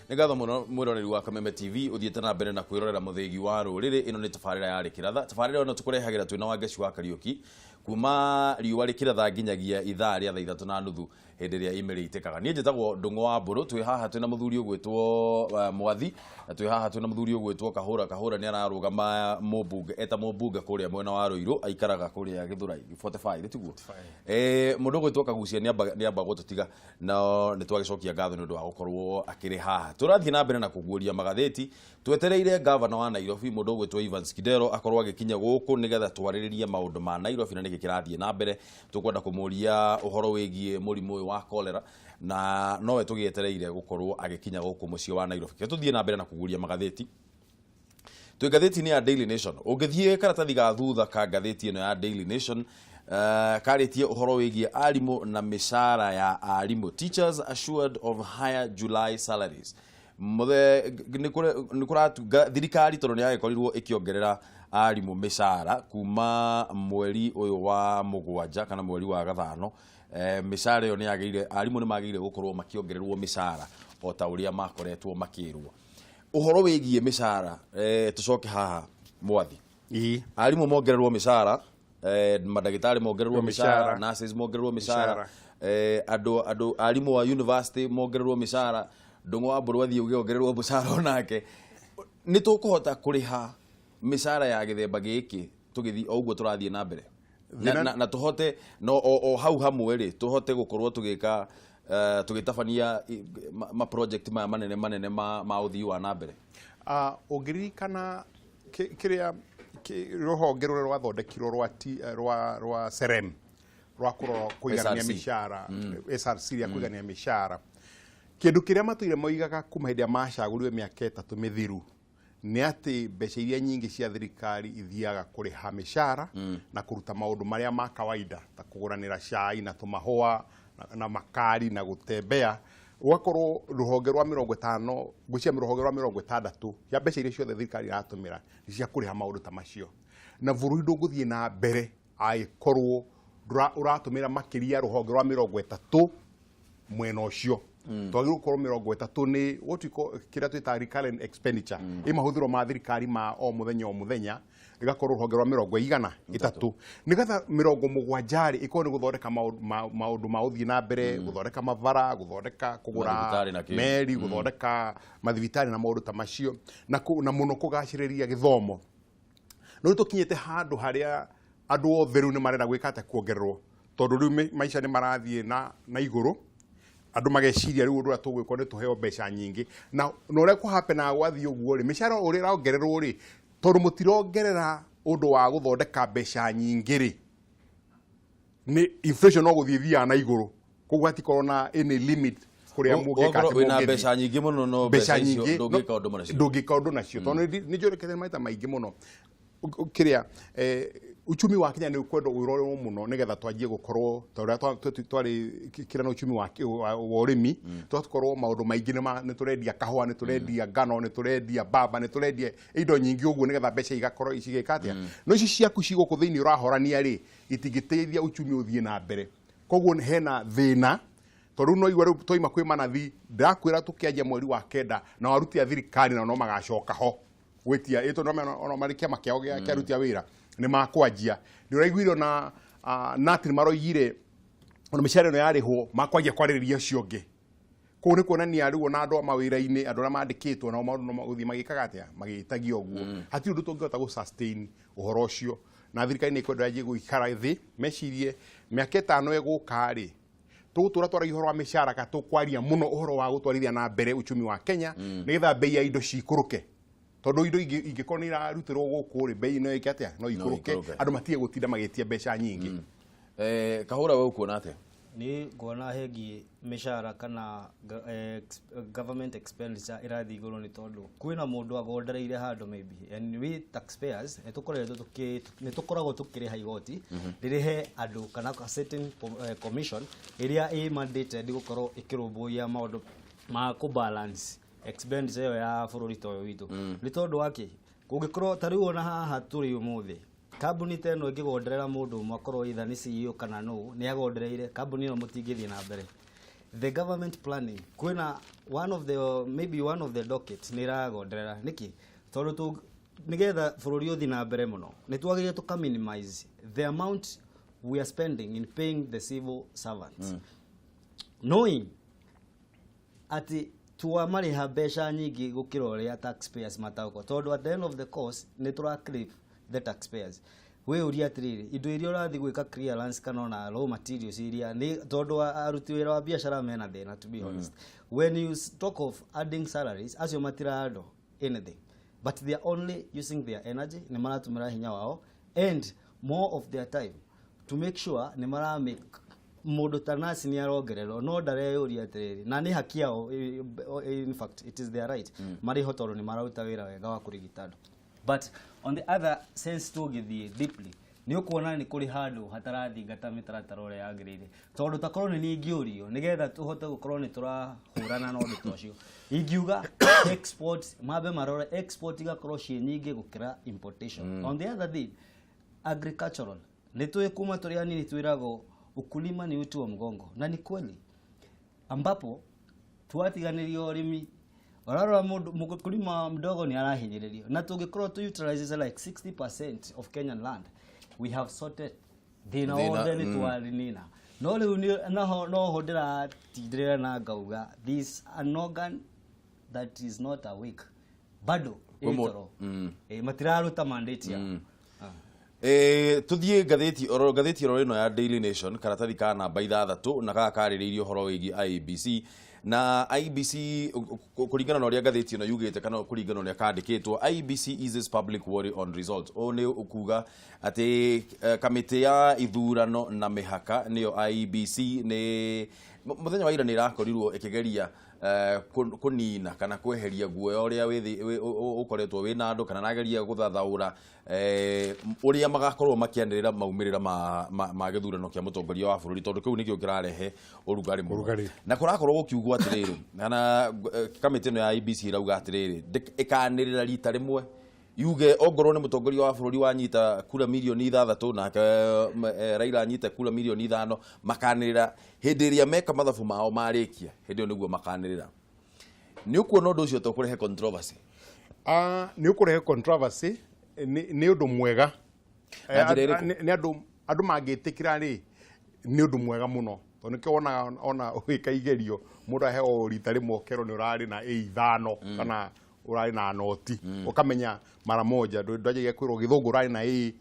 Nĩ ngatho mũno mwĩroreri wa Kameme TV ũthiĩte na mbere na kwĩrorera mũthĩgi wa rũrĩrĩ. Ĩno nĩ tabarĩra ya Rikiratha. Tabarĩra ĩno tũkũrehagĩra twĩna Wangeci wa Kariuki kuma riũa rĩkĩratha nginyagia ithaa rĩa 3:30 hĩndĩ ĩrĩa ime itĩkaga. Niĩ njĩtagwo Ndung'u wa Mbũrũ, twĩ haha twĩna mũthuri ũgwĩtwo Mwathi, na twĩ haha twĩna mũthuri ũgwĩtwo Kahũra. Kahũra nĩ ararũgama mũmbunge, eta mũmbunge kũrĩa mwena wa Rũirũ, aikaraga kũrĩa Gĩthũrai 45 tiguo. Mũndũ ũgwĩtwo Kagucia nĩ amba gũtũtiga, no nĩ twagĩcokia ngatho nĩ ũndũ wa gũkorwo akĩrĩ haha. Tũrathiĩ na mbere na kũguũria magathĩti, twetereire gavana wa Nairobi mũndũ ũgwĩtwo Evans Kidero akorwo agĩkinya gũkũ nĩgetha twarĩrĩrie maũndũ ma Nairobi na nĩkĩ kĩrathiĩ na mbere. Tũkwenda kũmũria ũhoro wĩgiĩ mũrimũ ũyũ wa cholera, na nowe tũgĩetereire gũkorwo agĩkinya gũkũ mũciĩ wa Nairobi. Tũthiĩ na mbere na kũguũria magathĩti. Twĩ ngathĩti-inĩ ya Daily Nation, ũngĩthiĩ karatathi ga thutha ka ngathĩti ĩno ya Daily Nation, karĩtie ũhoro wĩgiĩ arimũ na mĩcara ya arimũ, teachers assured of higher July salaries. Thirikari tondũ nĩ yagĩkorirwo ĩkĩongerera arimũ mĩcara kuma mweri ũyũ wa mũgwanja kana mweri wa gatano. Mĩcara ĩyo arimũ nĩ magĩrĩire gũkorwo makĩongererwo mĩcara o ta ũrĩa makoretwo makĩrwo. Ũhoro wĩgiĩ mĩcara, tũcoke haha Mwathi. Arimũ mongererwo mĩcara, madagĩtarĩ mongererwo mĩcara, nurses mongererwo mĩcara, arimũ wa university mongererwo mĩcara, Ndung'u wa Mbũrũ athiĩ ũgĩongererwo mũcara onake. Nĩ tũkũhota kũrĩha mĩcara ya gĩthemba gĩkĩ tũgĩthiĩ o ũguo tũrathiĩ na mbere, na tũhote o hau hamwe rĩ tũhote gũkorwo tũgĩtabania ma project maya manene ma ũthii wa na mbere? Ũngĩririkana kĩrĩa rũhonge rũrĩa rwathondekirwo rwa Serem rwa kũigania mĩcara, SRC ya kũigania mĩcara, kĩndũ kĩrĩa matũire moigaga kuma hĩndĩ ya macagũriwe mĩaka 3 mĩthiru nĩ atĩ mbeca iria nyingĩ cia thirikari ithiaga kũrĩha mĩcara na kũruta maũndũ marĩa ma kawaida ta kũgũranĩra cai na tũmahũa na makari na gũtembea. Ũgakorwo rũhonge rwa 50 gũcia rũhonge rwa 60 ya mbeca iria ciothe thirikari iratũmĩra nĩ cia kũrĩha maũndũ ta macio, na bũrũri ndũgũthiĩ na mbere angĩkorwo ũratũmĩra makĩria rũhonge rwa 30 mwena ũcio. Twagĩrĩirwo gũkorwo 30 nĩ kĩrĩa twĩtaga recurrent expenditure, mahũthĩro ma thirikari ma o mũthenya ĩgakorwo rũhonge rwa 130 nĩgetha 70 ĩkorwo nĩ gũthondeka maũndũ ma ũthii na mbere, gũthondeka mabara, gũthondeka kũgũra meri, gũthondeka mathibitarĩ na maũndũ ta macio, na mũno kũgacĩrĩria gĩthomo. No tũkinyĩte handũ harĩa andũ othe rĩu nĩ marenda gwĩka atĩ kuongererwo, tondũ rĩu maica nĩ marathiĩ na igũrũ. Andũ mageciria rĩu ũndũ ũrĩa tũgwĩkwo nĩ tũheo mbeca nyingĩ, na ũrĩa kũhapena gwathiĩ ũguo rĩ mĩcara ũrĩa ĩrongererwo rĩ tondũ mũtirongerera ũndũ wa gũthondeka mbeca nyingĩ rĩ nĩ inflation no gũthiĩ thiaga na igũrũ, koguo hatikorwo na any limit kũrĩa mũngĩka atĩ wĩna mbeca nyingĩ mũno no mbeca icio ndũngĩka ũndũ nacio, tondũ nĩ njũrĩkete maita maingĩ mũno kĩrĩa uchumi wa Kenya nĩ kwenda ũrorwo mũno nĩgetha twanjie gũkorwo twarĩ kĩrĩa na uchumi wa ũrĩmi twakorwo maũndũ maingĩ nĩ tũrendia kahũa, nĩ tũrendia ngano, nĩ tũrendia mbamba, nĩ tũrendia indo nyingĩ ũguo nĩgetha mbeca igakorwo icigĩka atĩa. No ici ciaku cigũkũ thĩinĩ ũrahorania rĩ itingĩteithia uchumi ũthiĩ na mbere, koguo hena thĩna. Tondũ no igwa rĩu toima kwĩ manathi ndakwĩra tũkĩanjia mweri wa 9 na waruti a thirikari na no magacoka ho gwetia ĩto no marĩ kĩama kĩao gĩa aruti a wĩra nĩ makwanjia. Nĩ ũraiguire na natri maroigire ona mĩcara ĩno yarĩhwo makwanjia kwarĩrĩria ũcio ũngĩ. Kũu nĩ kuonania rĩu na andũ a mawĩra-inĩ, andũ arĩa mandĩkĩtwo nao maũndũ no gũthiĩ magĩkaga atĩa magĩtagia ũguo. Hatirĩ ũndũ tũngĩhota gũ sustain ũhoro ũcio, na thirikari nĩ kwenda yanjie gũikara thĩ mecirie mĩaka 5 ĩgũka rĩ tũgũtũra twaragia ũhoro wa mĩcara ka tũkwaria mũno ũhoro wa gũtwarithia na mbere uchumi wa Kenya nĩgetha bei ya indo cikũrũke. Tondũ indo ingĩkorwo nĩ irarutĩrwo gũkũ rĩ bei no ĩke atĩa no ikũrũke, andũ matige gũtinda magĩtia mbeca nyingĩ. Kahũra we ũkuona atĩa? Nĩ nguona hengi mĩcara kana government expenditure ĩrathiĩ igũrũ nĩ tondũ kwĩna mũndũ agondereire handũ maybe, and we taxpayers nĩ tũkoragwo tũkĩrĩha igoti rĩrĩhe andũ kana certain commission ĩrĩa ĩ mandated gũkorwo ĩkĩrũmbũiya maũndũ ma kũbalance expenditure ĩyo ya bũrũri ta ũyũ witũ. Nĩ tondũ wake kũngĩkorwo ta rĩu ona haha tũrĩ ũmũthĩ kambuni ta ĩno ĩngĩgonderera mũndũ ũmwe akorwo either nĩ CEO kana no nĩ agondereire kambuni ĩno mũtingĩthiĩ na mbere. the government planning kwina maybe one of the dockets niragonderera niki tondu tu nigetha bururi uthi na mbere muno nitwagire tuka minimize the amount we are spending in paying the civil servants knowing ati tuamariha mbeca nyingi gukira uria taxpayers matauko tondu at the end of the course nitura clip the taxpayers we uria atiriri indo iria urathi gwika clearance kana na raw materials iria ni tondu aruti wira wa biashara mena thina to be honest when you talk of adding salaries acio matirado anything but they are only using their energy ni maratumira hinya wao and more of their time to make sure ni mara make mundu tanasi ni arongerero no ndare uria atiriri na ni haki yao in fact it is their right mari hotoro ni marauta wira wega wa kurigitana but on the other sense to githie deeply ni ukuona ni kuri handu hatarathi ngata mitaratara uria yagirire tondu takorwo ni ingiurio nigetha tuhote gukorwo ni turahurana na undu tocio ingiuga export mabe marore export igakorwo cie nyingi gukira importation on the other thing agricultural nitwe kuma turia nini twirago ukulima ni uti wa mgongo na ni kweli ambapo tuatiganirio urimi oraro mkulima mdogo ni arahinyiririo na tungikorwo tu utilize like 60% of Kenyan land we have sorted thina wothe ni twarinina no riu no hodira tidira na ngauga this an organ that is not awake bado itoro matiraruta mandate ya tuthie gatheti oro ino ya Daily Nation karatathi ka namba 6 na gakarireirio horo wigi IBC na IBC kuringana na uria gatheti ino yugite kana kuringana na uria kandikitwo IBC eases public worry on results one ukuga ati kamiti ya ithurano na mihaka niyo IBC ni muthenya wa ira ni rakorirwo ikigeria kunina kana kweheria guoya uria ukoretwo wina andu kana nageria guthathaura uria magakorwo makianirira maumirira ma githurano kia mutongoria wa bururi tondu kiu nikio kirarehe urugari muno na kurakorwo gukiugwa atiriri na kamiti no ya IBC irauga atiriri ikanirira rita rimwe yuge ongorwo ni mutongoria wa bururi wanyita kura milioni 6 na Raila anyita kura milioni 5 makanirira hindi iria meka mathabu mao marikia hindi niguo makanirira ni ukuona undu ucio tukurehe controversy ni ukurehe controversy ni undu mwega ni andu mangitikira ri ni undu mwega muno tondu ke ona wika igerio mundu aheo rita rimwe kero ni urari na A5 kana urari na noti ukamenya mara moja ndaje kwiro githungu urari na A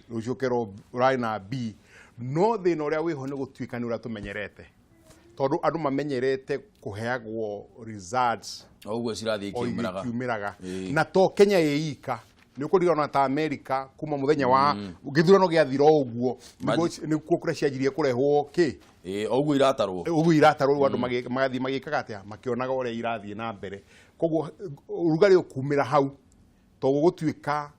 ucio kero urari na B no thina uria wiho ni gutwika ni uratumenyerete tondu andu mamenyerete kuheagwo results oguo cirathi kiumiraga na to Kenya yeika ni ukurigana ta America kuma muthenya wa githurano giathira oguo ni kukura ciajirie kurehwo ki oguo iratarwo andu magathi magikaga atia makionaga uria irathie na mbere koguo urugari ukumira hau to gutwika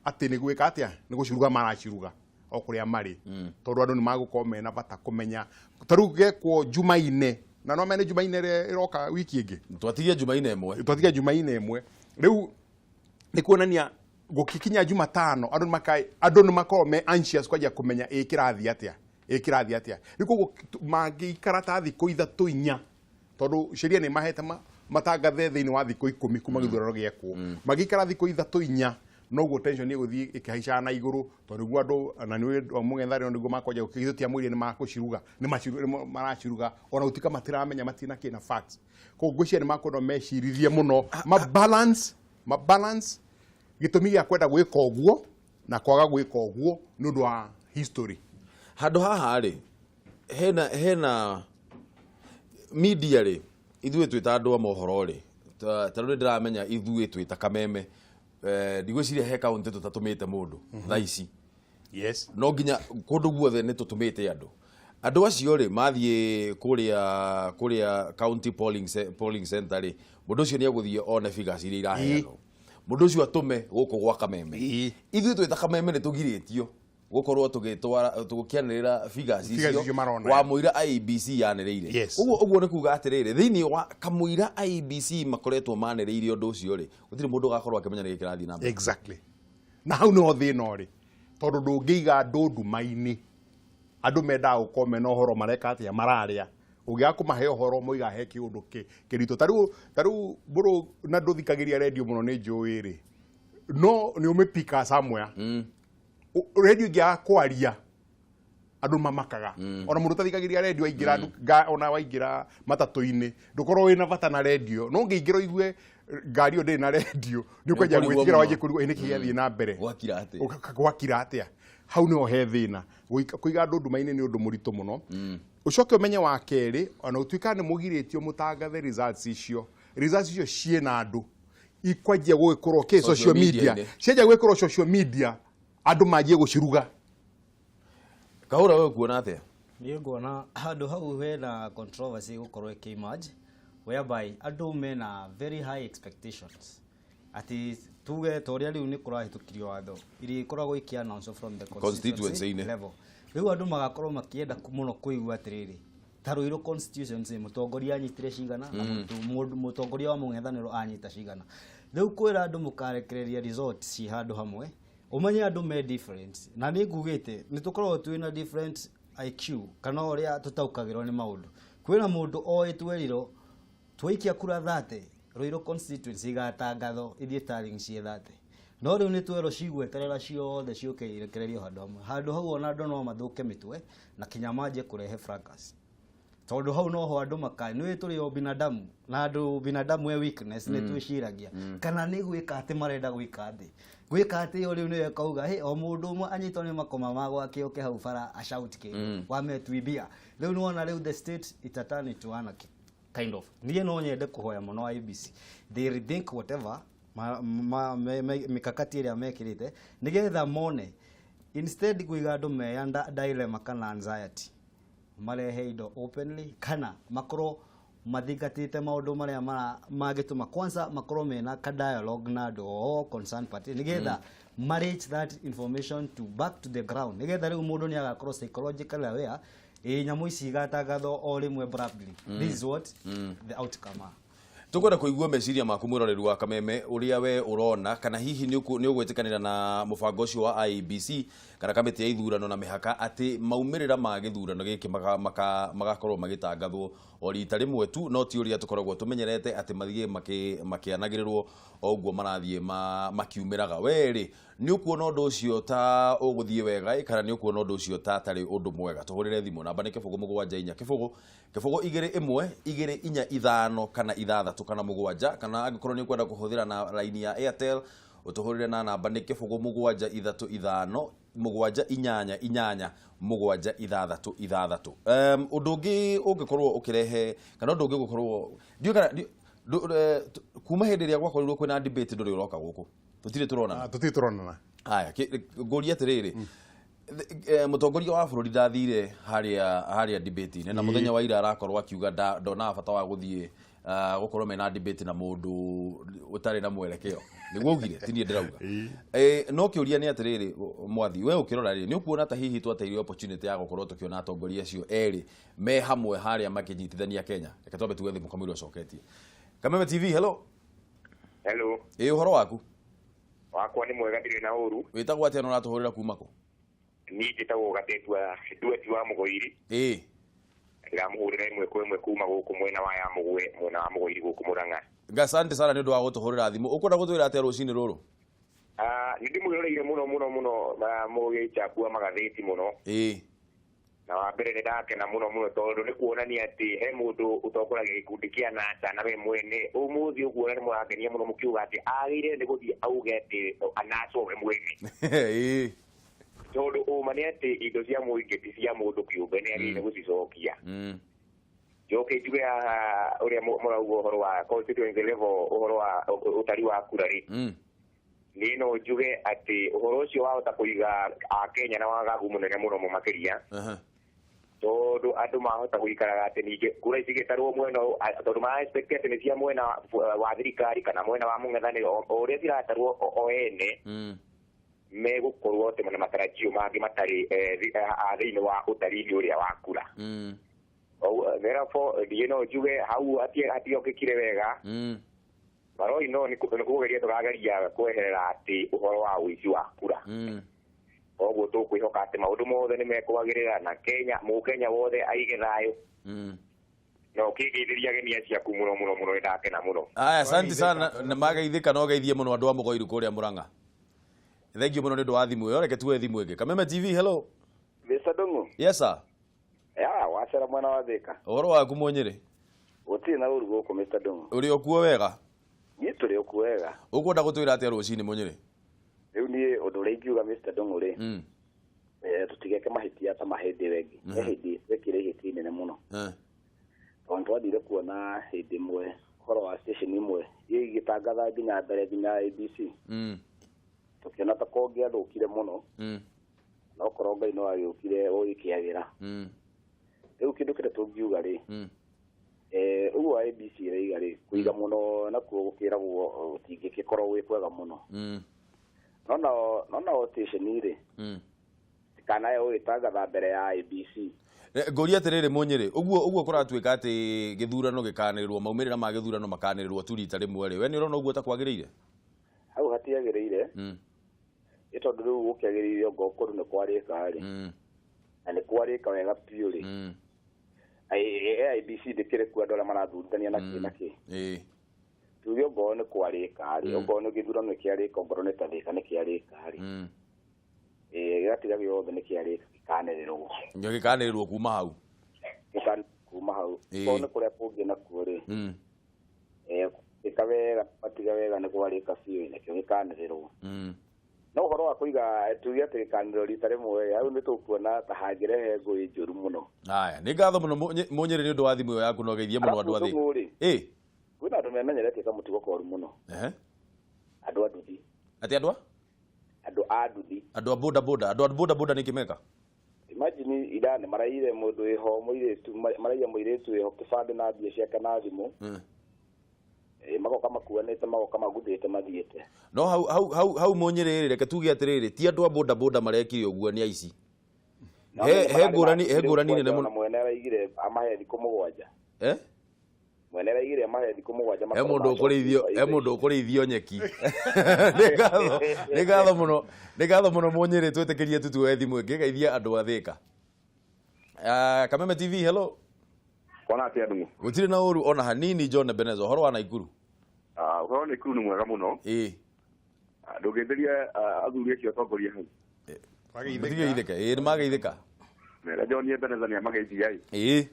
ati ni gwika atia ni guciruga maraciruga o kuria mari tondu andu ni magukorwo mena bata kumenya taru gekwo Jumaine na no mene Jumaine iroka wiki ingi twatigia Jumaine imwe riu ni kuonania gukikinya Jumatano andu ni makorwo me anxious kwaja kumenya ikirathi atia riko magikara ta thiko ithatu inya tondu sheria ni mahete matangathe thiini wa thiko 10 kuma githurano giekwo magikara thiko ithatu inya noguo tension ni guthii ikihaica na iguru tondu guo andu na ni mugenthari niguo makoja gukithutia mwiri ni makuciruga ni maraciruga ona utika matiramenya matina kina facts ko gwicia ni makono mecirithie muno balance gitumi gia kwenda gwika oguo na kwaga gwika oguo ni undu wa history handu haha ri hena media ri ithuĩ twita andu a mohoro ri tondu ndiramenya ithuĩ twita Kameme ndigwiciria he county tutatumite mundu thaici yes no nginya kundu guothe ni tutumite andu acio ri mathie kuria county polling center ri mundu ucio ni aguthie one figures iria iraheanwo mundu ucio atume guku gwa Kameme ithuĩ twita Kameme ni tugiritio gukorwo tugikianirira figures icio wa muira IBC yaniriire uguo ni kuga atiriri thiini wa kamuira IBC makoretwo maniriire undu ucio ri gutiri mundu gakorwo akimenya ni gikirathi na exactly na hau no thina ri tondu ndungiiga andu ndumaini andu menda gukomena uhoro mareka atia mararia ugia kumahe uhoro moiga he kiundu kirito taru buru na nduthikagiria radio muno ni njuiri no ni umepika somewhere radio ingia kwaria andu mamakaga ona mundu tathikagiria radio aingira ona waingira matatu-ini ndukorwo wina bata na radio no ngiingira igue ngari ndi na radio ni ukwenja gwitikira waje kurigwo ini kiathie na mbere gwakira atia hau no he thina kuiga andu nduma-ini ni undu muritu muno ucoke umenye wa keri ona utuika ni mugiritio mutangathe results icio ciena andu ikwanjia gwikorwo ke social media cienja gwikorwo social media andu manjie guciruga kahura we kuona atia ni nguona handu hau hena controversy gukorwo emerge whereby andu mena very high expectations ati tuge toria riu ni kurahitukirio watho iri koragwo ikia announce from the constituency level riu andu magakorwo makienda muno kuigua atiriri taruiro constituency mutongoria anyitire cigana na mutongoria wa mung'ethaniro anyita cigana riu kwira andu mukarekereria resort ci handu hamwe umenye andu me different na ni ngugite ni tukorwo twina different IQ kana uria tutaukagirwo ni maundu kwina mundu oetweriro twikia kura 30 Ruiru constituency gatangatho ithie tallying cie 30 no riu ni twero cigweterera ciothe ciuke irekererio handu hau ona andu no mathuke mitwe na kinyamaje kurehe fracas tondu hau no ho andu makai ni turi o binadamu na andu binadamu weakness ni twiciragia kana ni gwika ati marenda gwika ati gwika ati o riu ni kauga he o mundu umwe anyitwo ni makoma magwa kioke hau bara a shout ki wametwibia riu ni wona riu the state itatani to anarchy kind of niye no nyende kuhoya muno IBC they rethink whatever mikakati iria mekirite nigetha mone instead kuiga andu meyanda dilemma kana anxiety marehe indo openly kana makoro mathingatite maundu maria magituma kwanza makoro mena ka dialogue na andu all concerned party nigetha reach that information to back to the ground nigetha riu mundu ni agakorwo psychologically aware nyamu ici gatangatho o rimwe brably this is what the outcome are tukwenda kuigua meciria maku mwiroreri wa Kameme uria we urona kana hihi ni ugwitikanira na mubango ucio wa IBC kana kamiti ya ithurano na mihaka ati maumirira ma githurano giki magakorwo magitangathwo o rita rimwe tu no ti uria tukoragwo tumenyerete ati mathie makianagirirwo o uguo marathie makiumiraga weri ni ukuona undu ucio ta uguthie wega kana ni ukuona undu ucio ta tari undu mwega tuhurire thimu namba ni kibugu mugwanja inya kibugu 2-1-2-4-5 kana 6 kana mugwanja kana angikorwo ni kwenda kuhuthira na line ya Airtel utuhurire na namba ni kibugu mugwanja 3-5 mugwanja 8-8 mugwanja 6-6 undu ungi ungikorwo ukirehe kana undu ungi gukorwo ndio kana kuma hindi ria gwakorirwo kwina debate nduri uroka guku tutire turona haya ngoria atiriri mutongoria wa bururi ndathire haria debate na muthenya wa ira arakorwo akiuga ndona bata wa guthie gukorwo mena debate na mundu utari na mwerekeo niguo ugire tinie ndirauga no kiuria ni atiriri mwathi we ukirora ri ni ukuona ta hihi twateirio opportunity ya gukorwo tukiona atongoria acio eri me hamwe haria makinyitithania Kenya reke twambe tugethe mukamwiro coketie Kameme TV hello uhoro waku wakwa ni mwega ndire na uru witagwo atia no ratuhurira kuma ko ni njitagwo gatetwa dueti wa mugoiri ngamuhurira imwe kwa imwe kuma guku mwena wa mugoiri guku Murang'a asante sana ni ndu wa gutuhurira thimu ukwenda gutwira atia rucini ruru ni ndimwiroreire muno mugi chapua magatheti muno na wa mbere ni ndakena muno tondu ni kuonania ati he mundu utongoragia gikundi kia NASA na we mwene umuthi uguo ni murangenia muno mukiuga ati agire ni guthie auge ati NASA we mwene tondu umani ati indo cia muingiti cia mundu kiumbe ni agire gucicokia joke njuge uria murauga uhoro wa constituency level uhoro wa utari wa kurari ni no njuge ati uhoro ucio wahota kuiga Kenya na wagagu munene muno mumakiria tondu andu mahota guikaraga ati ninge kura igitarwo mwena tondu ma expect ni cia mwena wa thirikari kana mwena wa mung'ethaniro uria ciratarwo o ene megukorwo ati mana matarajio mangi matari thiini wa utarini uria wa kura therefore no njuge hau atiokikire wega baroi no ni kugeria tugageria kweherera ati uhoro wa uici wa kura oguo tukwihoka ati maundu mothe ni mekwagirira na Kenya mukenya wothe aige thayo no kigithiria genia ciaku muno ndakena muno. Aya, asante sana na magaithika no geithie muno andu a Mugoiru kuria Muranga. Thank you muno ni ndu wa thimu yo, reke tuwe thimu ingi. Kameme TV, hello. Mr. Dungu. Yes sir. Ya, wacera mwana wa Thika. Oro waku Munyiri. Uti na urugo ko Mr. Dungu. Uri okuo wega? Ni turi okuo wega. Ukwenda gutwira atia rucini Munyiri? Riu ni undu ringiuga Mr. Dungu ri. Tutigeke mahitia ta mahindi wengi. Mahindi wekire hiti nene muno. Tondu wathire kuona hindi imwe horo wa station imwe igitangatha nginya mbere nginya ABC. Tukiona ta kongi athukire muno. No koronga ino agukire o ikiagira. Riu kindu kire tungiuga ri. Uguo ABC reiga ri kuiga muno na gukiragwo utingikikoro wi kwega muno. No station ri. Kana yo itangatha mbere ya ABC. Ngoria atiriri Munyiri, uguo kuratuika ati githurano gikanirwo maumirira ma githurano makanirwo tu rita rimwe ri. We ni urona uguo ta kwagiriire? Hau hatiagiriire. Itondu riu gukiagiriire ngokuru ni kwarika ri. Na ni kwarika wega piu ri. ABC ndikire ku andu aria marathutania na ki. Tuge ngo ni kwarika ri. Ngo ni githurano kiarika ngoro ni ta Thika ni kiarika ri. Gatiga giothe ni kiarika gikanirwo. Nyo gikanirwo kuma hau. Kuma hau. Ko ni kuria kungi na kuri. Ikawega patiga wega ni kwarika biu ni kio gikanirwo. No horo wa kuiga tuge ati gikanirwo rita rimwe hau ni tukuona ta hangirehe ngui njuru muno. Aya, ni ngatho muno Munyiri ni undu wa thimu yaku no geithie muno andu athi. Kwina andu memenyerete kamutigo koru muno. Andu aduthi. Ati andu andu aduthi. Andu boda boda ni kimeka. Imagine idane maraire mundu iho muiretu maraia muiretu iho kibande na mbia ciake na thimu. Magoka makuanite magoka maguthite mathiete. No hau Munyiri reke tuge atiriri ti andu a boda marekire uguo ni aici. He ngurani nene muno. Mwene araigire amahe thiku 7. Mwene araigire amahe thiku 7. He mundu ukurithio nyeki. Ni ngatho muno Munyiri twitikirie tutuwe thimu ingi geithia andu a Thika. Kameme TV, hello. Kona atia Dungu. Gutire na uru ona hanini John Benezo horo wa Naikuru. Horo Naikuru ni mwega muno. Ndugithiria athuri acio atongoria hau. Magiithika. Ni magiithika. Mera John Benezo ni magaithia ai.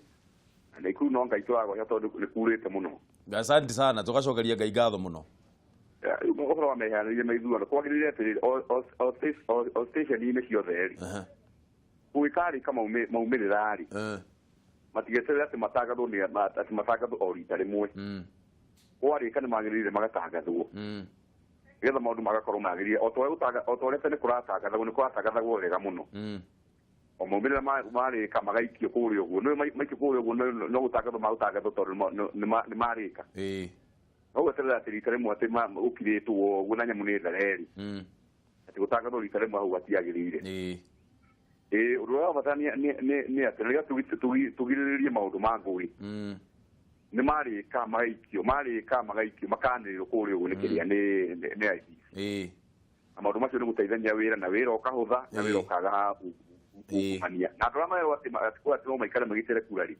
Naikuru no ngai twago ya tondu ni kurite muno. Asante sana tugacokeria ngai ngatho muno. Horo wa Mehaririria maithuano kwagirire ati o station ni ciothe ri. Kuikari kama maumirira ari. Matigetere ati matagathwo ni ati matagathwo o rita rimwe. Kwarika ni magirire magatagathwo. Getha maundu magakorwo magirire o tore tene kuratagathwo ni kuratagathwo wega muno. O maumirira marika magaikio kuri uguo no maikio kuri uguo no gutagathwo magutagathwo tondu ni marika. No gweterera ati rita rimwe ati ukiritwo uguo na nyamu ni thareri. Ati gutagathwo rita rimwe hau atiagirire. Undu wa bata ni ati riga tugiriririe maundu ma ngui. Ni marika magaikio makanirwo kuri uguo ni kiria ni aici. Maundu macio ni guteithania wira na wira ukahutha na wira ukaga kumania. Na andu aria ati no maikare magitire kurari.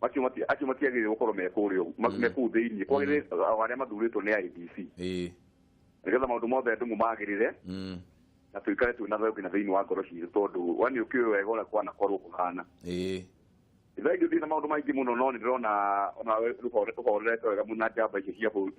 Acio matiagirire gukorwo me kuri uguo me kuu thiini kwagirire aria mathuritwo ni IBC. Nigetha maundu mothe Dungu magirire. Na tuikare twina thayũ nginya thĩinĩ wa ngoro citũ tondu wani ũkĩũĩ wega ũrĩa kwanakorwo kũhana. Ithaingĩ thĩna maũndũ maingĩ mũno no nĩ ndĩrona ona rũhorerete wega mũno na njamba icio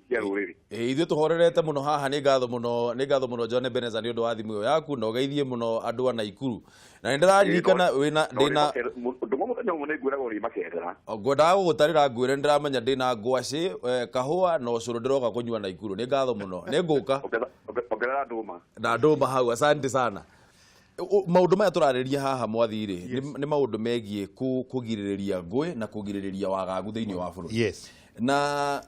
cia rũrĩrĩ. Ithuĩ tũhorerete mũno haha nĩ ngatho mũno John Beneza nĩ ũndũ wa thimũ ĩyo yaku na ũgeithie mũno andũ a Naikuru. Na nĩ ndĩraririkana ndĩna ũndũ mũthenya ũmwe nĩ ngwĩraga ũrĩ makethera. Ngwendaga gũgũtarĩra ngwĩre ndĩramenya ndĩna ngwacĩ kahũa na ũcũrũ ndĩroka kũnyua Naikuru. Nĩ ngatho mũno nĩ ngũka. Ongerera ndũma. Na ndũma hau, asante sana. Maundu maya turarĩria haha mwathire ni maundu megie kugirĩrĩria ngũĩ na kugirĩrĩria wagagu thĩinĩ wa bũrũri. Na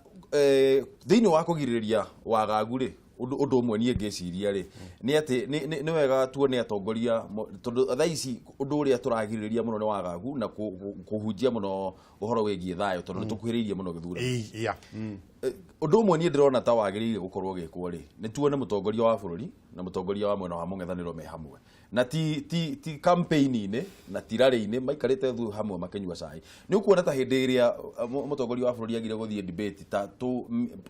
thĩinĩ wa kugirĩrĩria wagagu rĩ undu umwe nie ngeciria ri ni ati ni wega tuone atongoria tondu thaa ici undu uria turagirĩrĩria muno ni wagagu na kuhunjia muno uhoro wegie thayo tondu tukuhĩrĩirie muno gĩthurano. undu umwe nie ndirona ta wagirire gukorwo gikwo ri ni tuone mutongoria wa bururi na mutongoria wa mwena wa mung'ethaniro me hamwe na ti campaign-ini na ti rally-ini maikarite thu hamwe makenyua cai ni ukuona ta hindi iria mutongoria wa bururi agire guthie debate ta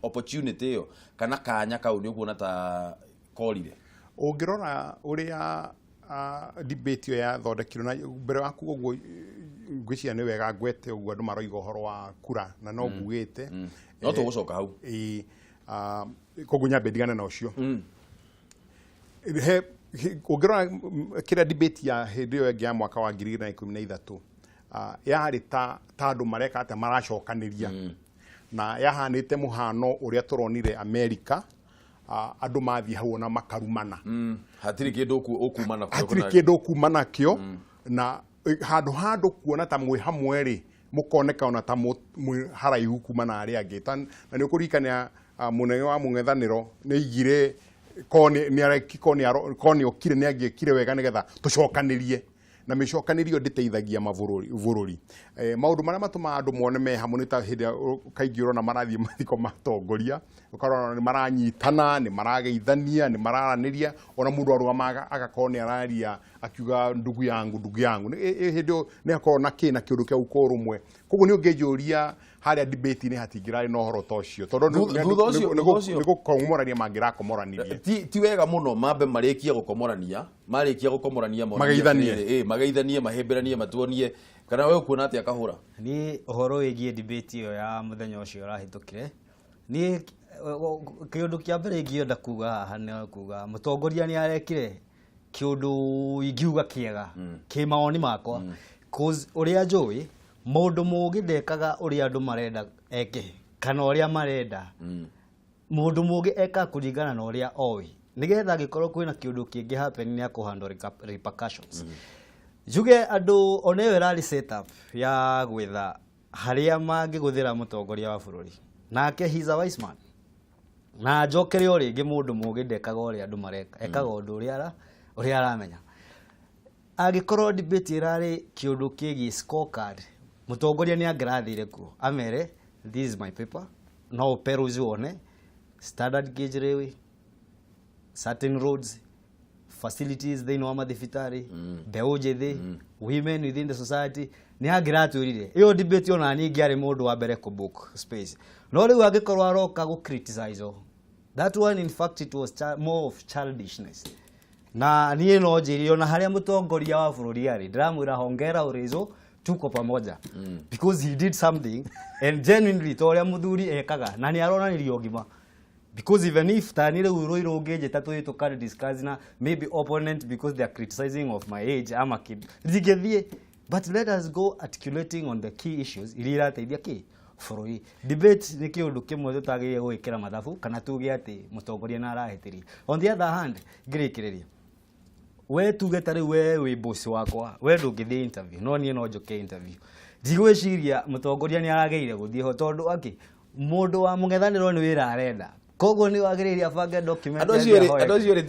opportunity yo kana kanya kau ni ukuona ta korire ungirora uria debate yo ya thondekirwo na mbere waku uguo ngwiciria ni wega ngwete uguo andu maroiga uhoro wa kura na no ngugite no tugucoka hau koguo nyambe ndigane na ucio ungirora kira debate ya hindi yo ya mwaka wa 2013 yari ta andu mareka ate maracokaniria na yahanite muhano uria turonire America andu mathi hau na makarumana hatiri kindu ukumana kyo hatiri kindu ukumana kyo na handu kuona ta mwe hamwe ri mukoneka ona ta mwe haraihu kumana ari angi na ni ukurikania munene wa mung'ethaniro ni igire koni okire ni agiekire wega nigetha tucokanirie na micokanirio nditeithagia mavururi maundu maria matuma andu mone me hamwe ta hindi kaingi urona marathie mathiko matongoria ukarona ni maranyitana ni marageithania ni mararaniria ona mundu aruma agakorwo ni araria akiuga ndugu yangu hindi ni akorwo na kiundu kia uko rumwe koguo ni ungejuria haria debate ni hatingirari no horo tocio tondu ni gukomorania mangira komoranirie ti wega muno mambe marikia gukomorania mageithanie mahemberanie matuonie kana we kuona atia kahura ni uhoro wigie debate yo ya muthenya ucio rahitukire ni kiundu kia mbere ngionda kuga haha ni kuga mutongoria ni arekire kiundu ingiuga kiega ki maoni makwa cause uria njui mundu mugi ndekaga uria andu marenda eke kana uria marenda mundu mugi eka kuringana na uria owi nigetha gikorwo kwina kiundu kingi happen ni akuhandle repercussions juge andu onewe rally setup ya gwitha haria mangiguthira mutongoria wa bururi nake he's a wise man na njokere ori ngi mundu mugi ndekaga uria andu mareka ekaga undu uria aramenya agikorwo debate irari kiundu kigi scorecard mutongoria ni angirathire ku amere this is my paper no peruzi one standard gauge railway certain roads facilities they know amathibitari beojethe women within the society ni angiraturire iyo debate ona ni ngiari mundu wa mbere ku book space no riu agikorwo aroka gu criticize that one in fact it was more of childishness na niye no njiri ona haria mutongoria wa bururi ari ndiramwira hongera urizo tuko pamoja because he did something and genuinely toria muthuri ekaga na ni aronanirio ngima because even if tanire uroiro ngeje tatu to can discuss na maybe opponent because they are criticizing of my age I'm a kid zigethie but let us go articulating on the key issues irira teithia ki bururi debate ni kiundu kimwe tutagiye gwikira mathabu kana tuge ati mutongoria na arahetiria on the other hand ngirikiriria we tuge tari we boss wakwa we ndungithie interview no nie no njoke interview ndigwiciria mutongoria ni arageire guthie ho tondu aki mundu wa mung'ethaniro ni wira arenda koguo ni wagiriria banga document adocio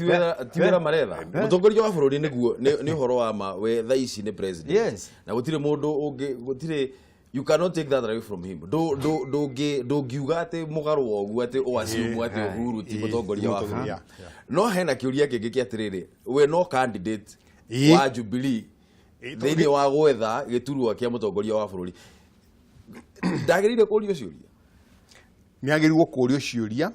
tiwira maretha mutongoria wa bururi niguo ni horo wa ma we thaici ni president yes na gutire mundu gutire you cannot take that away from him do giuga ate mugaru ogu ate o asiumu ate uhuru ti mutongoria wa bururi no hena kiuria kingi kiatiriri we no candidate wa Jubilee thini wa gwetha giturwa kia mutongoria wa bururi ndagirire kurio ciuria ni agirirwo kurio ciuria